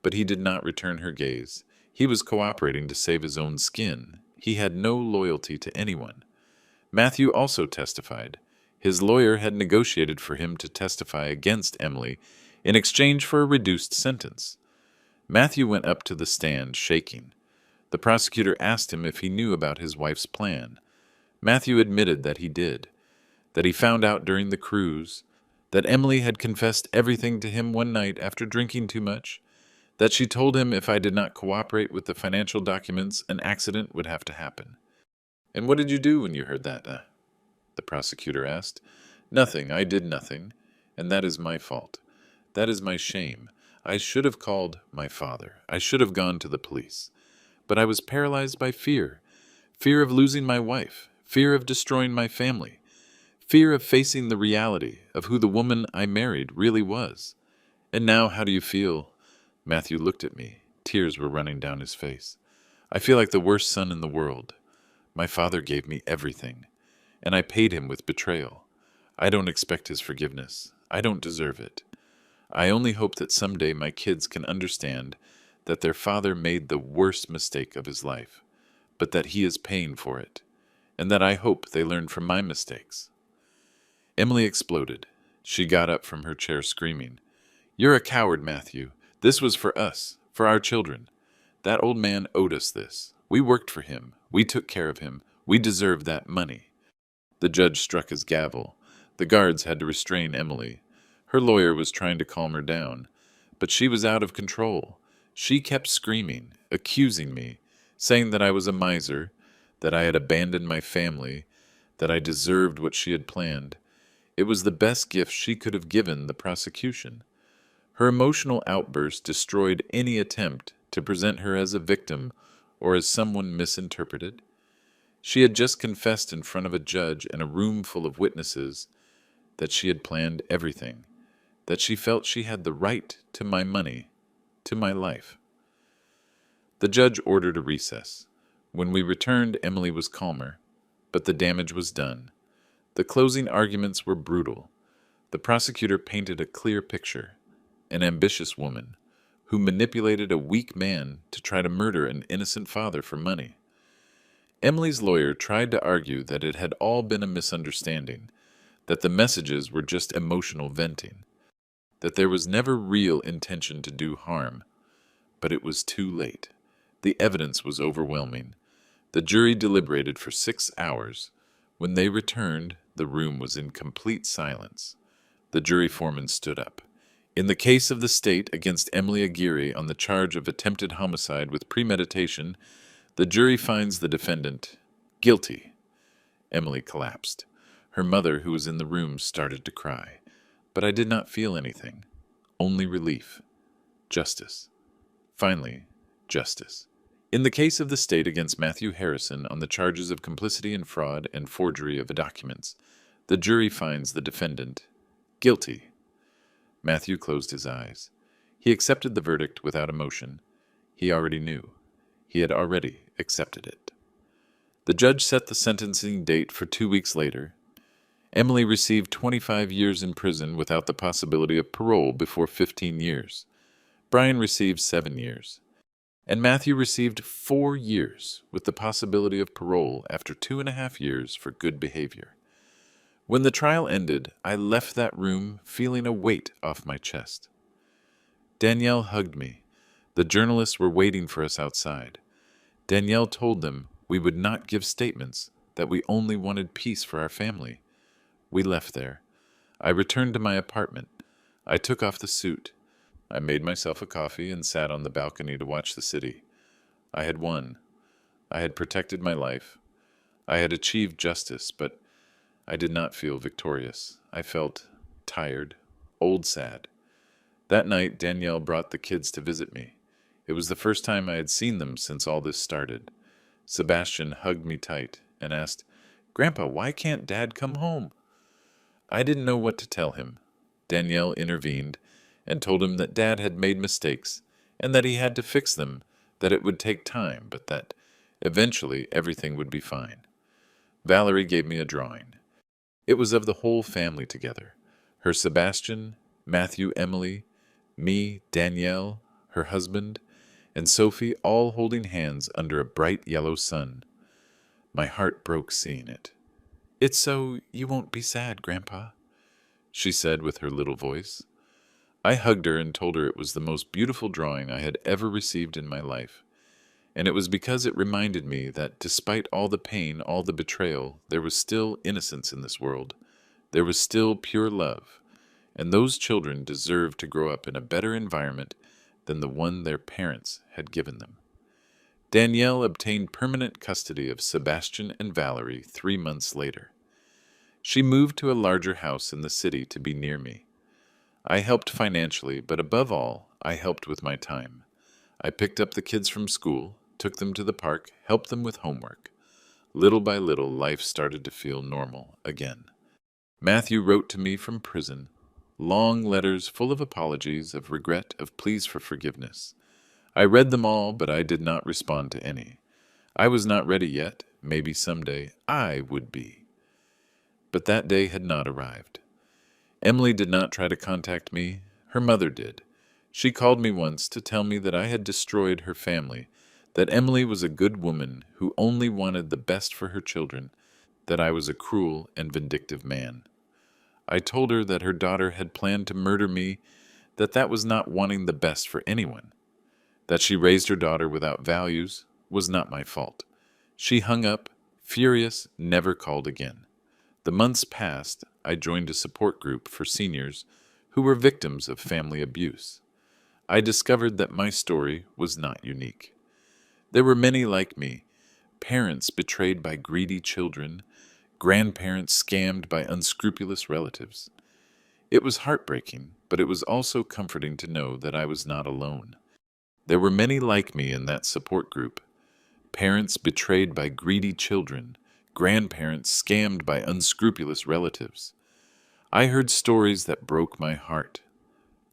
but he did not return her gaze. He was cooperating to save his own skin. He had no loyalty to anyone. Matthew also testified. His lawyer had negotiated for him to testify against Emily in exchange for a reduced sentence. Matthew went up to the stand, shaking. The prosecutor asked him if he knew about his wife's plan. Matthew admitted that he did, that he found out during the cruise, that Emily had confessed everything to him one night after drinking too much, that she told him if I did not cooperate with the financial documents, an accident would have to happen. "And what did you do when you heard that?" The prosecutor asked. "Nothing. I did nothing. And that is my fault. That is my shame. I should have called my father. I should have gone to the police. But I was paralyzed by fear. Fear of losing my wife. Fear of destroying my family. Fear of facing the reality of who the woman I married really was. And now, how do you feel?" Matthew looked at me. Tears were running down his face. "I feel like the worst son in the world. My father gave me everything, and I paid him with betrayal. I don't expect his forgiveness. I don't deserve it. I only hope that someday my kids can understand that their father made the worst mistake of his life, but that he is paying for it, and that I hope they learn from my mistakes." Emily exploded. She got up from her chair screaming, "You're a coward, Matthew. This was for us, for our children. That old man owed us this. We worked for him. We took care of him. We deserve that money." The judge struck his gavel. The guards had to restrain Emily. Her lawyer was trying to calm her down, but she was out of control. She kept screaming, accusing me, saying that I was a miser, that I had abandoned my family, that I deserved what she had planned. It was the best gift she could have given the prosecution. Her emotional outburst destroyed any attempt to present her as a victim or as someone misinterpreted. She had just confessed in front of a judge and a room full of witnesses that she had planned everything, that she felt she had the right to my money, to my life. The judge ordered a recess. When we returned, Emily was calmer, but the damage was done. The closing arguments were brutal. The prosecutor painted a clear picture: an ambitious woman who manipulated a weak man to try to murder an innocent father for money. Emily's lawyer tried to argue that it had all been a misunderstanding, that the messages were just emotional venting, that there was never real intention to do harm. But it was too late. The evidence was overwhelming. The jury deliberated for 6 hours. When they returned, the room was in complete silence. The jury foreman stood up. "In the case of the state against Emily Aguirre on the charge of attempted homicide with premeditation, the jury finds the defendant guilty." Emily collapsed. Her mother, who was in the room, started to cry. But I did not feel anything. Only relief. Justice. Finally, justice. In the case of the state against Matthew Harrison on the charges of complicity in fraud and forgery of documents, the jury finds the defendant guilty. Matthew closed his eyes. He accepted the verdict without emotion. He already knew. He had already accepted it. The judge set the sentencing date for 2 weeks later. Emily received 25 years in prison without the possibility of parole before 15 years. Brian received 7 years. And Matthew received 4 years with the possibility of parole after 2.5 years for good behavior. When the trial ended, I left that room feeling a weight off my chest. Danielle hugged me. The journalists were waiting for us outside. Danielle told them we would not give statements, that we only wanted peace for our family. We left there. I returned to my apartment. I took off the suit. I made myself a coffee and sat on the balcony to watch the city. I had won. I had protected my life. I had achieved justice, but I did not feel victorious. I felt tired, old sad. That night, Danielle brought the kids to visit me. It was the first time I had seen them since all this started. Sebastian hugged me tight and asked, "Grandpa, why can't Dad come home?" I didn't know what to tell him. Danielle intervened and told him that Dad had made mistakes and that he had to fix them that it would take time, but that eventually everything would be fine. Valerie gave me a drawing. It was of the whole family together. Her Sebastian, Matthew, Emily, me, Danielle, her husband, and Sophie all holding hands under a bright yellow sun. My heart broke seeing it. "It's so you won't be sad, Grandpa," she said with her little voice. I hugged her and told her it was the most beautiful drawing I had ever received in my life. And it was because it reminded me that despite all the pain, all the betrayal, there was still innocence in this world. There was still pure love. And those children deserved to grow up in a better environment than the one their parents had given them. Danielle obtained permanent custody of Sebastian and Valerie 3 months later. She moved to a larger house in the city to be near me. I helped financially, but above all, I helped with my time. I picked up the kids from school, took them to the park, helped them with homework. Little by little, life started to feel normal again. Matthew wrote to me from prison, long letters full of apologies, of regret, of pleas for forgiveness. I read them all, but I did not respond to any. I was not ready yet. Maybe someday I would be. But that day had not arrived. Emily did not try to contact me. Her mother did. She called me once to tell me that I had destroyed her family, that Emily was a good woman who only wanted the best for her children, that I was a cruel and vindictive man. I told her that her daughter had planned to murder me, that was not wanting the best for anyone. That she raised her daughter without values was not my fault. She hung up, furious, never called again. The months passed. I joined a support group for seniors who were victims of family abuse. I discovered that my story was not unique. There were many like me, parents betrayed by greedy children, grandparents scammed by unscrupulous relatives. It was heartbreaking, but it was also comforting to know that I was not alone. There were many like me in that support group, parents betrayed by greedy children, grandparents scammed by unscrupulous relatives. I heard stories that broke my heart.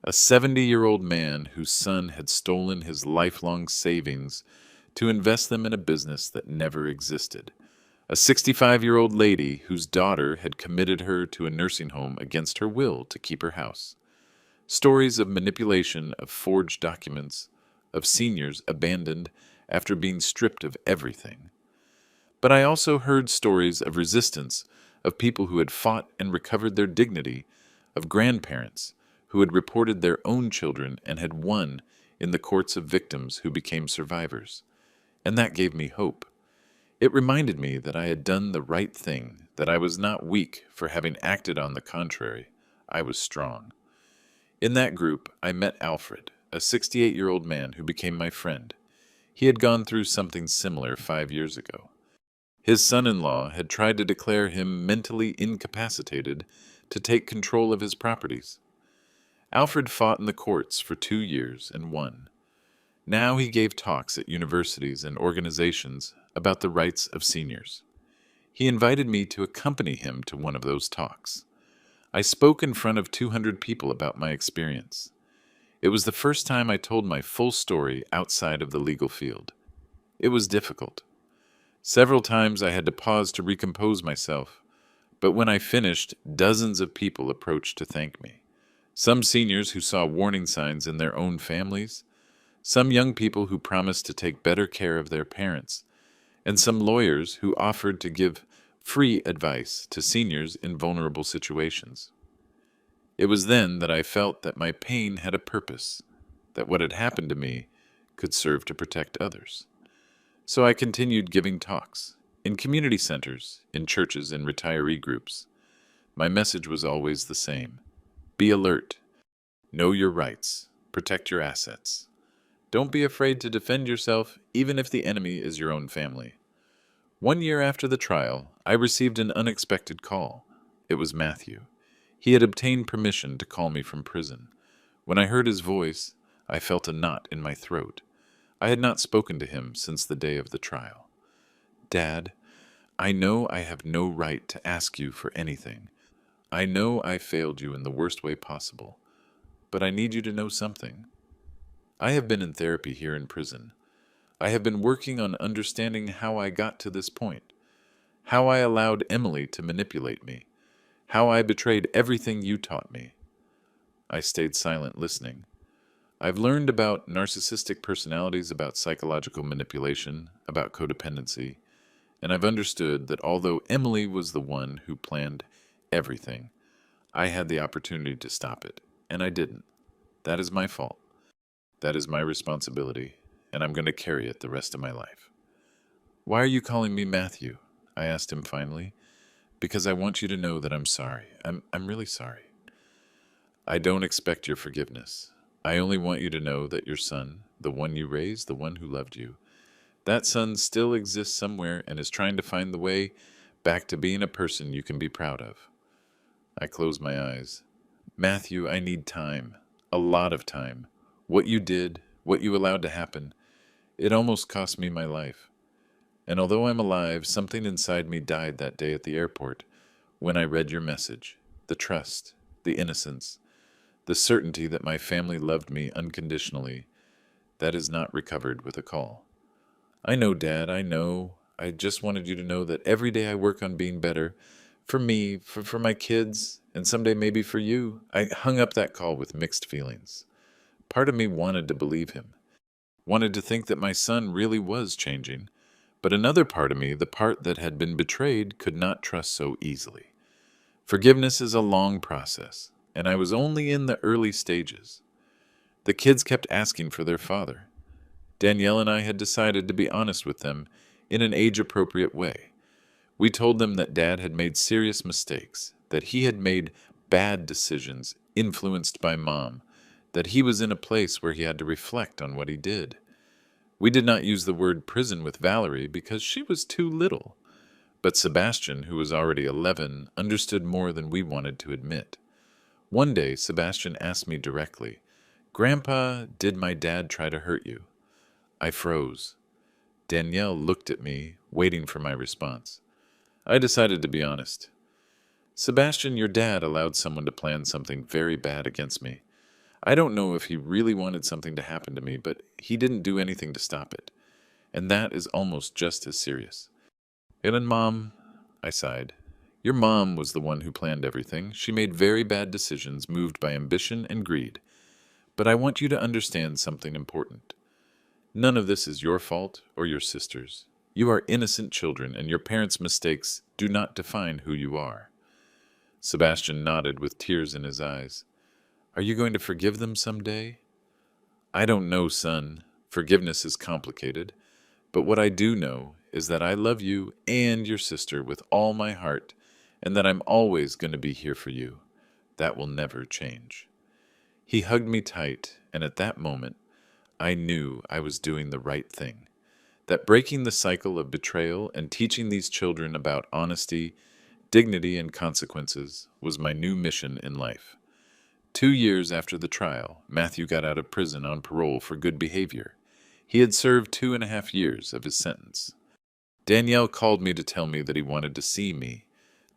A 70-year-old man whose son had stolen his lifelong savings to invest them in a business that never existed. A 65-year-old lady whose daughter had committed her to a nursing home against her will to keep her house. Stories of manipulation, of forged documents, of seniors abandoned after being stripped of everything. But I also heard stories of resistance, of people who had fought and recovered their dignity, of grandparents who had reported their own children and had won in the courts of victims who became survivors. And that gave me hope. It reminded me that I had done the right thing, that I was not weak for having acted on the contrary. I was strong. In that group, I met Alfred, a 68-year-old man who became my friend. He had gone through something similar 5 years ago. His son-in-law had tried to declare him mentally incapacitated to take control of his properties. Alfred fought in the courts for 2 years and won. Now he gave talks at universities and organizations about the rights of seniors. He invited me to accompany him to one of those talks. I spoke in front of 200 people about my experience. It was the first time I told my full story outside of the legal field. It was difficult. Several times I had to pause to recompose myself, but when I finished, dozens of people approached to thank me. Some seniors who saw warning signs in their own families, some young people who promised to take better care of their parents, and some lawyers who offered to give free advice to seniors in vulnerable situations. It was then that I felt that my pain had a purpose, that what had happened to me could serve to protect others. So I continued giving talks, in community centers, in churches, and retiree groups. My message was always the same. Be alert. Know your rights. Protect your assets. Don't be afraid to defend yourself, even if the enemy is your own family. 1 year after the trial, I received an unexpected call. It was Matthew. He had obtained permission to call me from prison. When I heard his voice, I felt a knot in my throat. I had not spoken to him since the day of the trial. "Dad, I know I have no right to ask you for anything. I know I failed you in the worst way possible, but I need you to know something. I have been in therapy here in prison. I have been working on understanding how I got to this point, how I allowed Emily to manipulate me, how I betrayed everything you taught me. I stayed silent, listening. I've learned about narcissistic personalities, about psychological manipulation, about codependency, and I've understood that although Emily was the one who planned everything, I had the opportunity to stop it, and I didn't. That is my fault. That is my responsibility, and I'm going to carry it the rest of my life. Why are you calling me Matthew? I asked him finally. Because I want you to know that I'm sorry. I'm really sorry. I don't expect your forgiveness. I only want you to know that your son, the one you raised, the one who loved you, that son still exists somewhere and is trying to find the way back to being a person you can be proud of. I closed my eyes. Matthew, I need time. A lot of time. What you did, what you allowed to happen, it almost cost me my life. And although I'm alive, something inside me died that day at the airport when I read your message. The trust, the innocence, the certainty that my family loved me unconditionally, that is not recovered with a call. I know, Dad, I know. I just wanted you to know that every day I work on being better for me, for my kids, and someday maybe for you. I hung up that call with mixed feelings. Part of me wanted to believe him, wanted to think that my son really was changing, but another part of me, the part that had been betrayed, could not trust so easily. Forgiveness is a long process, and I was only in the early stages. The kids kept asking for their father. Danielle and I had decided to be honest with them in an age-appropriate way. We told them that Dad had made serious mistakes, that he had made bad decisions influenced by Mom, that he was in a place where he had to reflect on what he did. We did not use the word prison with Valerie because she was too little. But Sebastian, who was already 11, understood more than we wanted to admit. One day, Sebastian asked me directly, "Grandpa, did my dad try to hurt you?" I froze. Danielle looked at me, waiting for my response. I decided to be honest. "Sebastian, your dad allowed someone to plan something very bad against me. I don't know if he really wanted something to happen to me, but he didn't do anything to stop it. And that is almost just as serious." "And then Mom," I sighed. "Your mom was the one who planned everything. She made very bad decisions moved by ambition and greed. But I want you to understand something important. None of this is your fault or your sister's. You are innocent children, and your parents' mistakes do not define who you are." Sebastian nodded with tears in his eyes. "Are you going to forgive them someday?" "I don't know, son. Forgiveness is complicated. But what I do know is that I love you and your sister with all my heart, and that I'm always going to be here for you. That will never change." He hugged me tight, and at that moment, I knew I was doing the right thing. That breaking the cycle of betrayal and teaching these children about honesty, dignity, and consequences was my new mission in life. 2 years after the trial, Matthew got out of prison on parole for good behavior. He had served 2.5 years of his sentence. Danielle called me to tell me that he wanted to see me,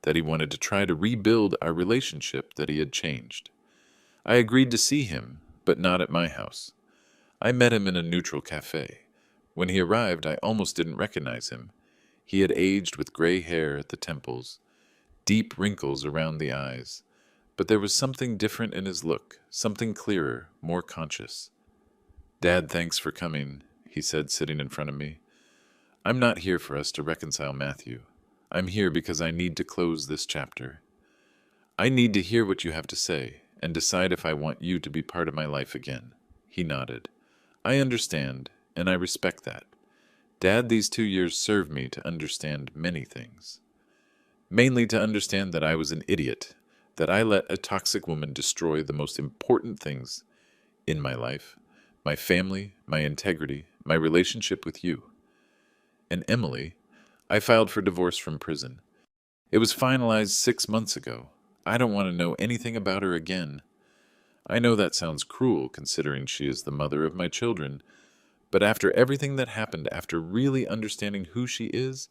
that he wanted to try to rebuild our relationship that he had changed. I agreed to see him, but not at my house. I met him in a neutral cafe. When he arrived, I almost didn't recognize him. He had aged with gray hair at the temples, deep wrinkles around the eyes, but there was something different in his look, something clearer, more conscious. "Dad, thanks for coming," he said, sitting in front of me. "I'm not here for us to reconcile, Matthew. I'm here because I need to close this chapter. I need to hear what you have to say and decide if I want you to be part of my life again." He nodded. "I understand, and I respect that. Dad, these 2 years served me to understand many things. Mainly to understand that I was an idiot, that I let a toxic woman destroy the most important things in my life, my family, my integrity, my relationship with you. And Emily, I filed for divorce from prison. It was finalized 6 months ago. I don't want to know anything about her again. I know that sounds cruel considering she is the mother of my children, but after everything that happened, after really understanding who she is,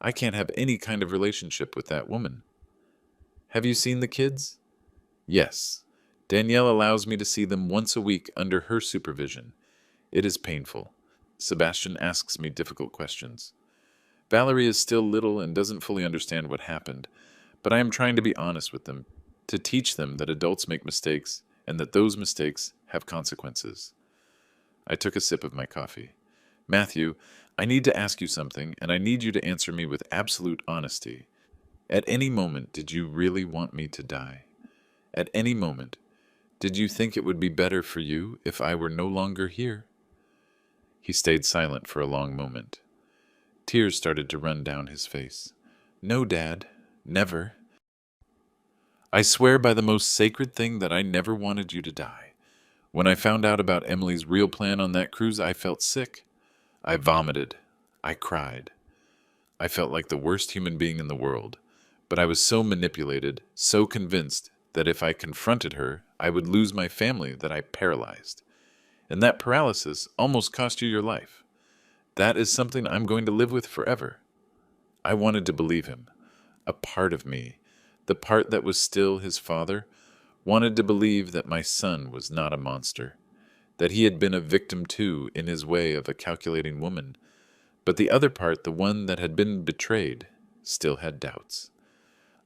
I can't have any kind of relationship with that woman." "Have you seen the kids?" "Yes. Danielle allows me to see them once a week under her supervision. It is painful. Sebastian asks me difficult questions. Valerie is still little and doesn't fully understand what happened, but I am trying to be honest with them, to teach them that adults make mistakes and that those mistakes have consequences. I took a sip of my coffee. Matthew, I need to ask you something, and I need you to answer me with absolute honesty. At any moment, did you really want me to die? At any moment, did you think it would be better for you if I were no longer here? He stayed silent for a long moment. Tears started to run down his face. No, Dad, never. I swear by the most sacred thing that I never wanted you to die. When I found out about Emily's real plan on that cruise, I felt sick. I vomited. I cried. I felt like the worst human being in the world, but I was so manipulated, so convinced that if I confronted her, I would lose my family that I paralyzed. And that paralysis almost cost you your life. That is something I'm going to live with forever. I wanted to believe him. A part of me, the part that was still his father, wanted to believe that my son was not a monster, that he had been a victim too, in his way, of a calculating woman. But the other part, the one that had been betrayed, still had doubts.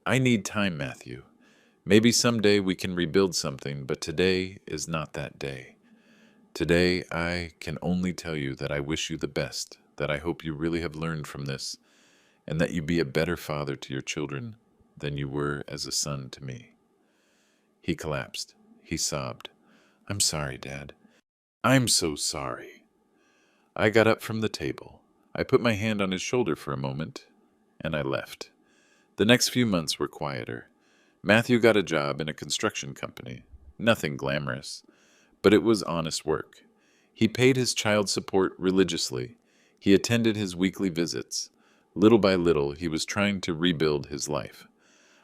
I need time, Matthew. Maybe someday we can rebuild something, but today is not that day. Today, I can only tell you that I wish you the best, that I hope you really have learned from this, and that you be a better father to your children than you were as a son to me. He collapsed. He sobbed. I'm sorry, Dad. I'm so sorry. I got up from the table. I put my hand on his shoulder for a moment, and I left. The next few months were quieter. Matthew got a job in a construction company. Nothing glamorous, but it was honest work. He paid his child support religiously. He attended his weekly visits. Little by little, he was trying to rebuild his life.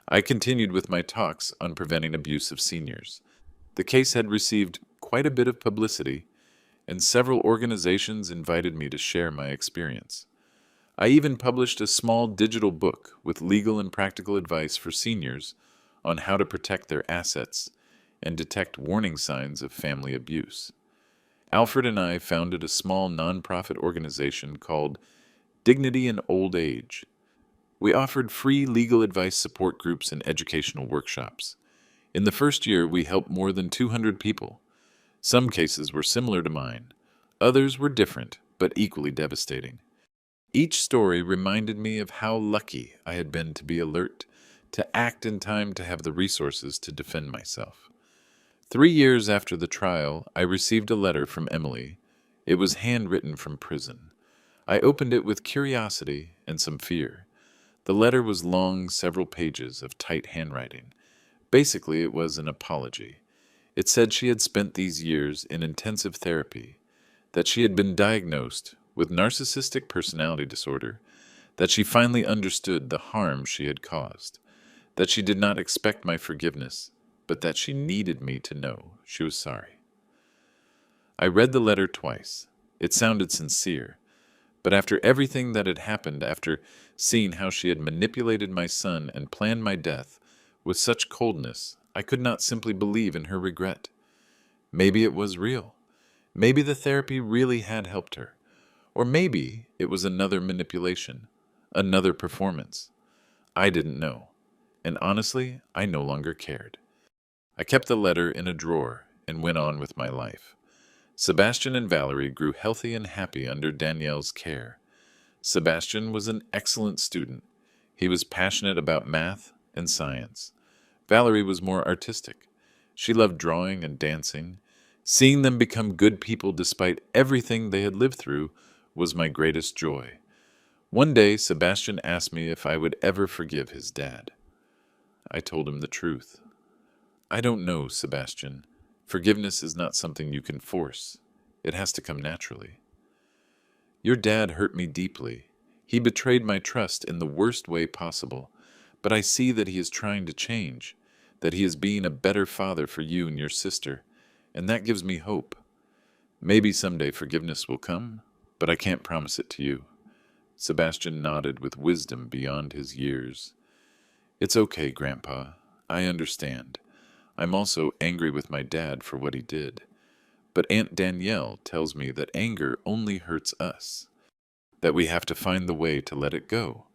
I continued with my talks on preventing abuse of seniors. The case had received quite a bit of publicity, and several organizations invited me to share my experience. I even published a small digital book with legal and practical advice for seniors on how to protect their assets and detect warning signs of family abuse. Alfred and I founded a small nonprofit organization called Dignity in Old Age. We offered free legal advice support groups and educational workshops. In the first year, we helped more than 200 people. Some cases were similar to mine. Others were different, but equally devastating. Each story reminded me of how lucky I had been to be alert, to act in time, to have the resources to defend myself. 3 years after the trial, I received a letter from Emily. It was handwritten from prison. I opened it with curiosity and some fear. The letter was long, several pages of tight handwriting. Basically, it was an apology. It said she had spent these years in intensive therapy, that she had been diagnosed with narcissistic personality disorder, that she finally understood the harm she had caused, that she did not expect my forgiveness, but that she needed me to know she was sorry. I read the letter twice. It sounded sincere, but after everything that had happened, after seeing how she had manipulated my son and planned my death with such coldness, I could not simply believe in her regret. Maybe it was real. Maybe the therapy really had helped her. Or maybe it was another manipulation, another performance. I didn't know. And honestly, I no longer cared. I kept the letter in a drawer and went on with my life. Sebastian and Valerie grew healthy and happy under Danielle's care. Sebastian was an excellent student. He was passionate about math and science. Valerie was more artistic. She loved drawing and dancing. Seeing them become good people despite everything they had lived through was my greatest joy. One day, Sebastian asked me if I would ever forgive his dad. I told him the truth. I don't know, Sebastian. Forgiveness is not something you can force. It has to come naturally. Your dad hurt me deeply. He betrayed my trust in the worst way possible, but I see that he is trying to change, that he is being a better father for you and your sister, and that gives me hope. Maybe someday forgiveness will come, but I can't promise it to you. Sebastian nodded with wisdom beyond his years. It's okay, Grandpa. I understand. I'm also angry with my dad for what he did. But Aunt Danielle tells me that anger only hurts us, that we have to find the way to let it go.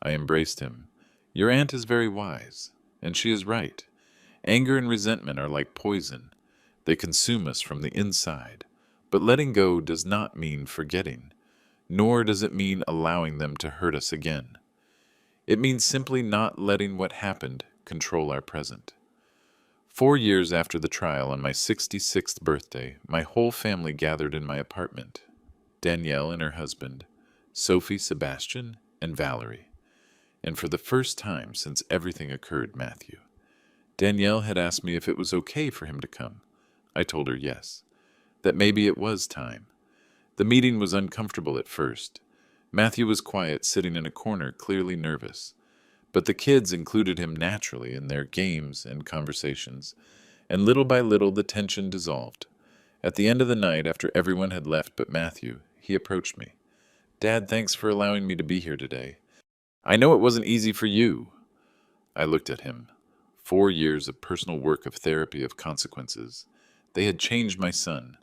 I embraced him. Your aunt is very wise, and she is right. Anger and resentment are like poison. They consume us from the inside. But letting go does not mean forgetting, nor does it mean allowing them to hurt us again. It means simply not letting what happened control our present. 4 years after the trial, on my 66th birthday, my whole family gathered in my apartment. Danielle and her husband, Sophie, Sebastian, and Valerie. And for the first time since everything occurred, Matthew. Danielle had asked me if it was okay for him to come. I told her yes, that maybe it was time. The meeting was uncomfortable at first. Matthew was quiet, sitting in a corner, clearly nervous. But the kids included him naturally in their games and conversations, and little by little the tension dissolved. At the end of the night, after everyone had left but Matthew, he approached me. "Dad, thanks for allowing me to be here today. I know it wasn't easy for you." I looked at him. 4 years of personal work of therapy of consequences. They had changed my son.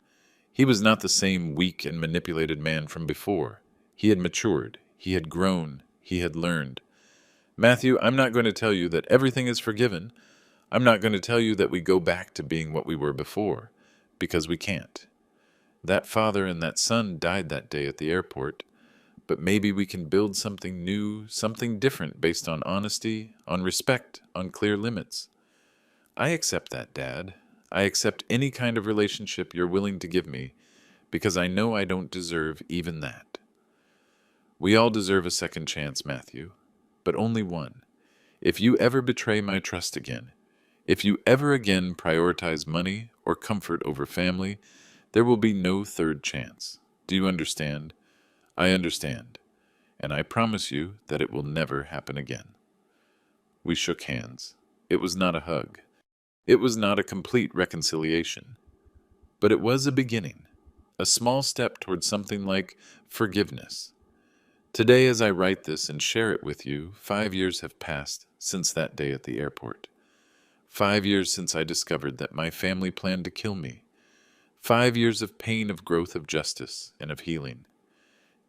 He was not the same weak and manipulated man from before. He had matured. He had grown. He had learned. "Matthew, I'm not going to tell you that everything is forgiven. I'm not going to tell you that we go back to being what we were before, because we can't. That father and that son died that day at the airport, but maybe we can build something new, something different based on honesty, on respect, on clear limits. I accept that, Dad. I accept any kind of relationship you're willing to give me, because I know I don't deserve even that. We all deserve a second chance, Matthew, but only one. If you ever betray my trust again, if you ever again prioritize money or comfort over family, there will be no third chance. Do you understand? I understand, and I promise you that it will never happen again." We shook hands. It was not a hug. It was not a complete reconciliation. But it was a beginning, a small step towards something like forgiveness. Today, as I write this and share it with you, 5 years have passed since that day at the airport. 5 years since I discovered that my family planned to kill me. 5 years of pain, of growth, of justice, and of healing.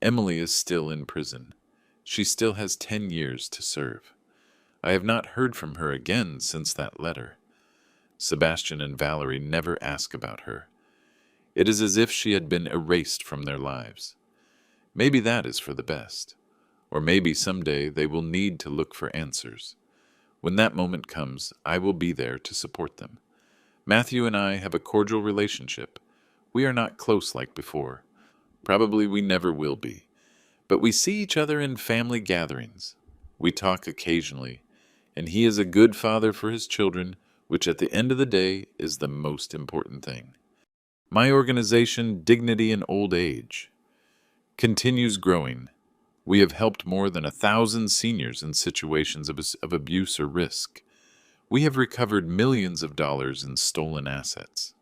Emily is still in prison. She still has 10 years to serve. I have not heard from her again since that letter. Sebastian and Valerie never ask about her. It is as if she had been erased from their lives. Maybe that is for the best. Or maybe someday they will need to look for answers. When that moment comes, I will be there to support them. Matthew and I have a cordial relationship. We are not close like before. Probably we never will be. But we see each other in family gatherings. We talk occasionally, and he is a good father for his children, which at the end of the day is the most important thing. My organization, Dignity in Old Age, continues growing. We have helped more than 1,000 seniors in situations of abuse or risk. We have recovered millions of dollars in stolen assets.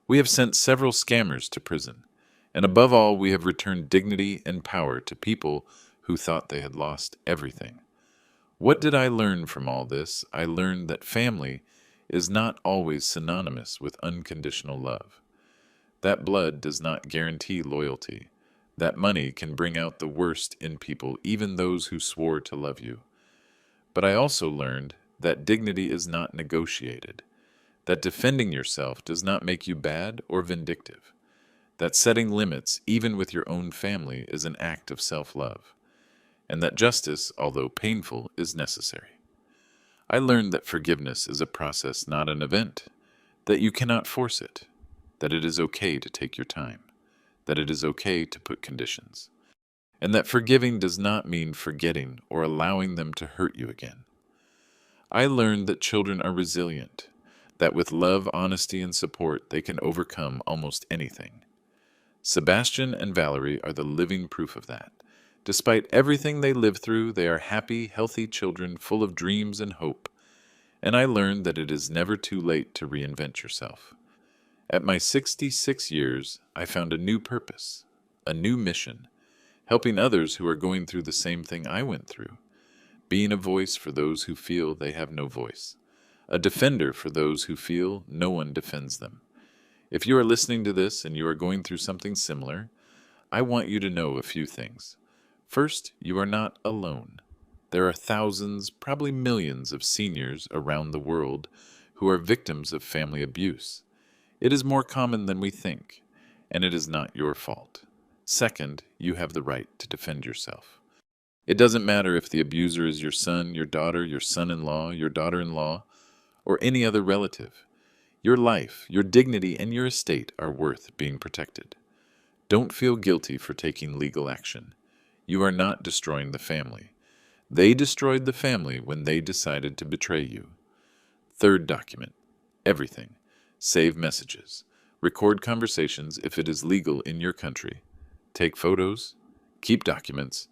We have sent several scammers to prison. And above all, we have returned dignity and power to people who thought they had lost everything. What did I learn from all this? I learned that family is not always synonymous with unconditional love. That blood does not guarantee loyalty. That money can bring out the worst in people, even those who swore to love you. But I also learned that dignity is not negotiated. That defending yourself does not make you bad or vindictive. That setting limits, even with your own family, is an act of self-love, and that justice, although painful, is necessary. I learned that forgiveness is a process, not an event, that you cannot force it, that it is okay to take your time, that it is okay to put conditions, and that forgiving does not mean forgetting or allowing them to hurt you again. I learned that children are resilient, that with love, honesty, and support, they can overcome almost anything. Sebastian and Valerie are the living proof of that. Despite everything they live through, they are happy, healthy children full of dreams and hope. And I learned that it is never too late to reinvent yourself. At my 66 years, I found a new purpose, a new mission, helping others who are going through the same thing I went through, being a voice for those who feel they have no voice, a defender for those who feel no one defends them. If you are listening to this and you are going through something similar, I want you to know a few things. First, you are not alone. There are thousands, probably millions of seniors around the world who are victims of family abuse. It is more common than we think, and it is not your fault. Second, you have the right to defend yourself. It doesn't matter if the abuser is your son, your daughter, your son-in-law, your daughter-in-law, or any other relative. Your life, your dignity, and your estate are worth being protected. Don't feel guilty for taking legal action. You are not destroying the family. They destroyed the family when they decided to betray you. Third, document everything. Save messages. Record conversations if it is legal in your country. Take photos. Keep documents.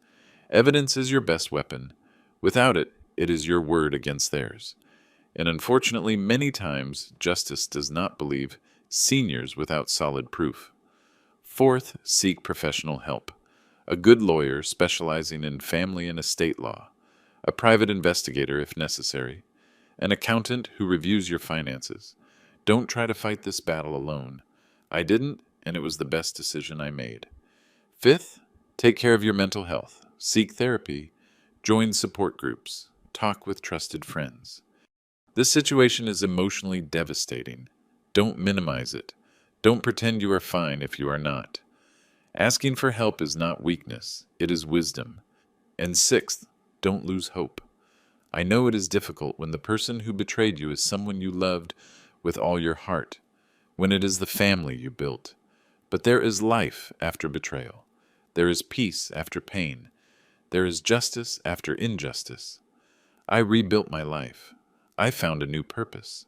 Evidence is your best weapon. Without it, it is your word against theirs. And unfortunately, many times, justice does not believe seniors without solid proof. Fourth, seek professional help. A good lawyer specializing in family and estate law. A private investigator if necessary. An accountant who reviews your finances. Don't try to fight this battle alone. I didn't, and it was the best decision I made. Fifth, take care of your mental health. Seek therapy. Join support groups. Talk with trusted friends. This situation is emotionally devastating. Don't minimize it. Don't pretend you are fine if you are not. Asking for help is not weakness, it is wisdom. And sixth, don't lose hope. I know it is difficult when the person who betrayed you is someone you loved with all your heart, when it is the family you built. But there is life after betrayal. There is peace after pain. There is justice after injustice. I rebuilt my life. I found a new purpose.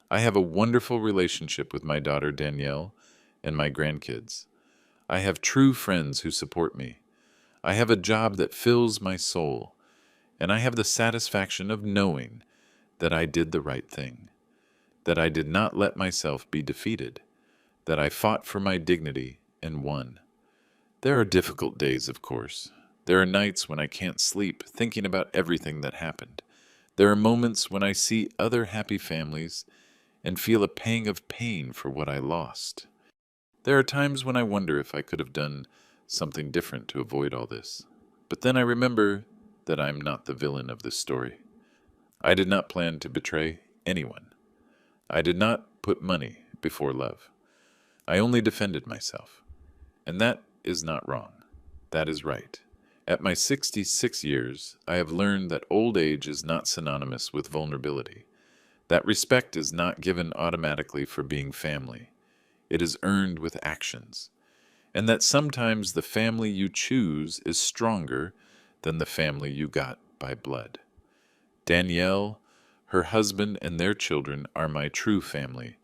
I have a wonderful relationship with my daughter Danielle and my grandkids. I have true friends who support me. I have a job that fills my soul, and I have the satisfaction of knowing that I did the right thing, that I did not let myself be defeated, that I fought for my dignity and won. There are difficult days, of course. There are nights when I can't sleep thinking about everything that happened. There are moments when I see other happy families and feel a pang of pain for what I lost. There are times when I wonder if I could have done something different to avoid all this. But then I remember that I'm not the villain of this story. I did not plan to betray anyone. I did not put money before love. I only defended myself. And that is not wrong. That is right. At my 66 years, I have learned that old age is not synonymous with vulnerability. That respect is not given automatically for being family. It is earned with actions. And that sometimes the family you choose is stronger than the family you got by blood. Danielle, her husband, and their children are my true family.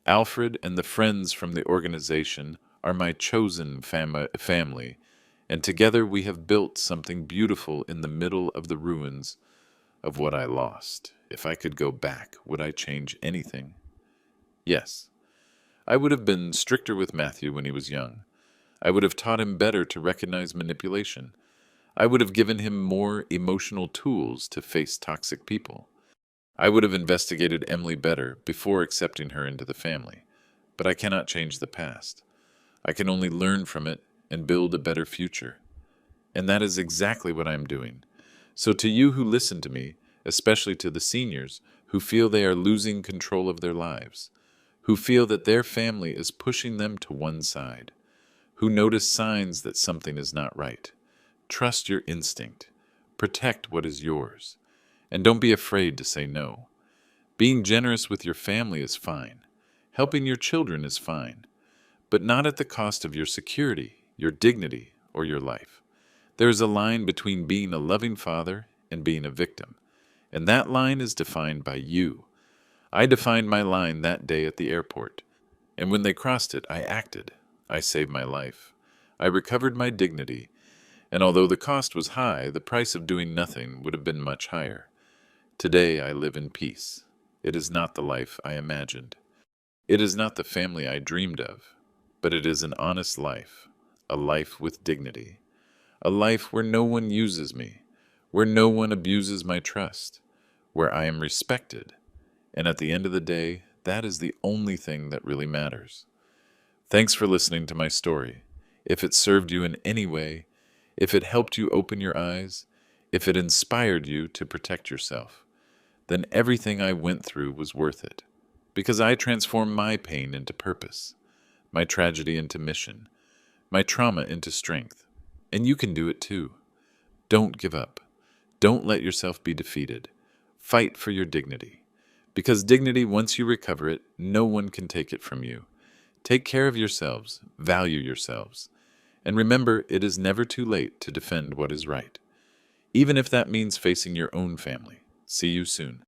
Alfred and the friends from the organization are my chosen family, and together we have built something beautiful in the middle of the ruins of what I lost. If I could go back, would I change anything? Yes. I would have been stricter with Matthew when he was young. I would have taught him better to recognize manipulation. I would have given him more emotional tools to face toxic people. I would have investigated Emily better before accepting her into the family. But I cannot change the past. I can only learn from it and build a better future. And that is exactly what I am doing. So to you who listen to me, especially to the seniors who feel they are losing control of their lives, who feel that their family is pushing them to one side, who notice signs that something is not right, trust your instinct, protect what is yours, and don't be afraid to say no. Being generous with your family is fine. Helping your children is fine, but not at the cost of your security, your dignity, or your life. There is a line between being a loving father and being a victim, and that line is defined by you. I defined my line that day at the airport, and when they crossed it, I acted. I saved my life. I recovered my dignity, and although the cost was high, the price of doing nothing would have been much higher. Today I live in peace. It is not the life I imagined. It is not the family I dreamed of, but it is an honest life, a life with dignity, a life where no one uses me, where no one abuses my trust, where I am respected, and at the end of the day, that is the only thing that really matters. Thanks for listening to my story. If it served you in any way, if it helped you open your eyes, if it inspired you to protect yourself, then everything I went through was worth it. Because I transformed my pain into purpose, my tragedy into mission, my trauma into strength. And you can do it too. Don't give up. Don't let yourself be defeated. Fight for your dignity. Because dignity, once you recover it, no one can take it from you. Take care of yourselves, value yourselves, and remember it is never too late to defend what is right, even if that means facing your own family. See you soon.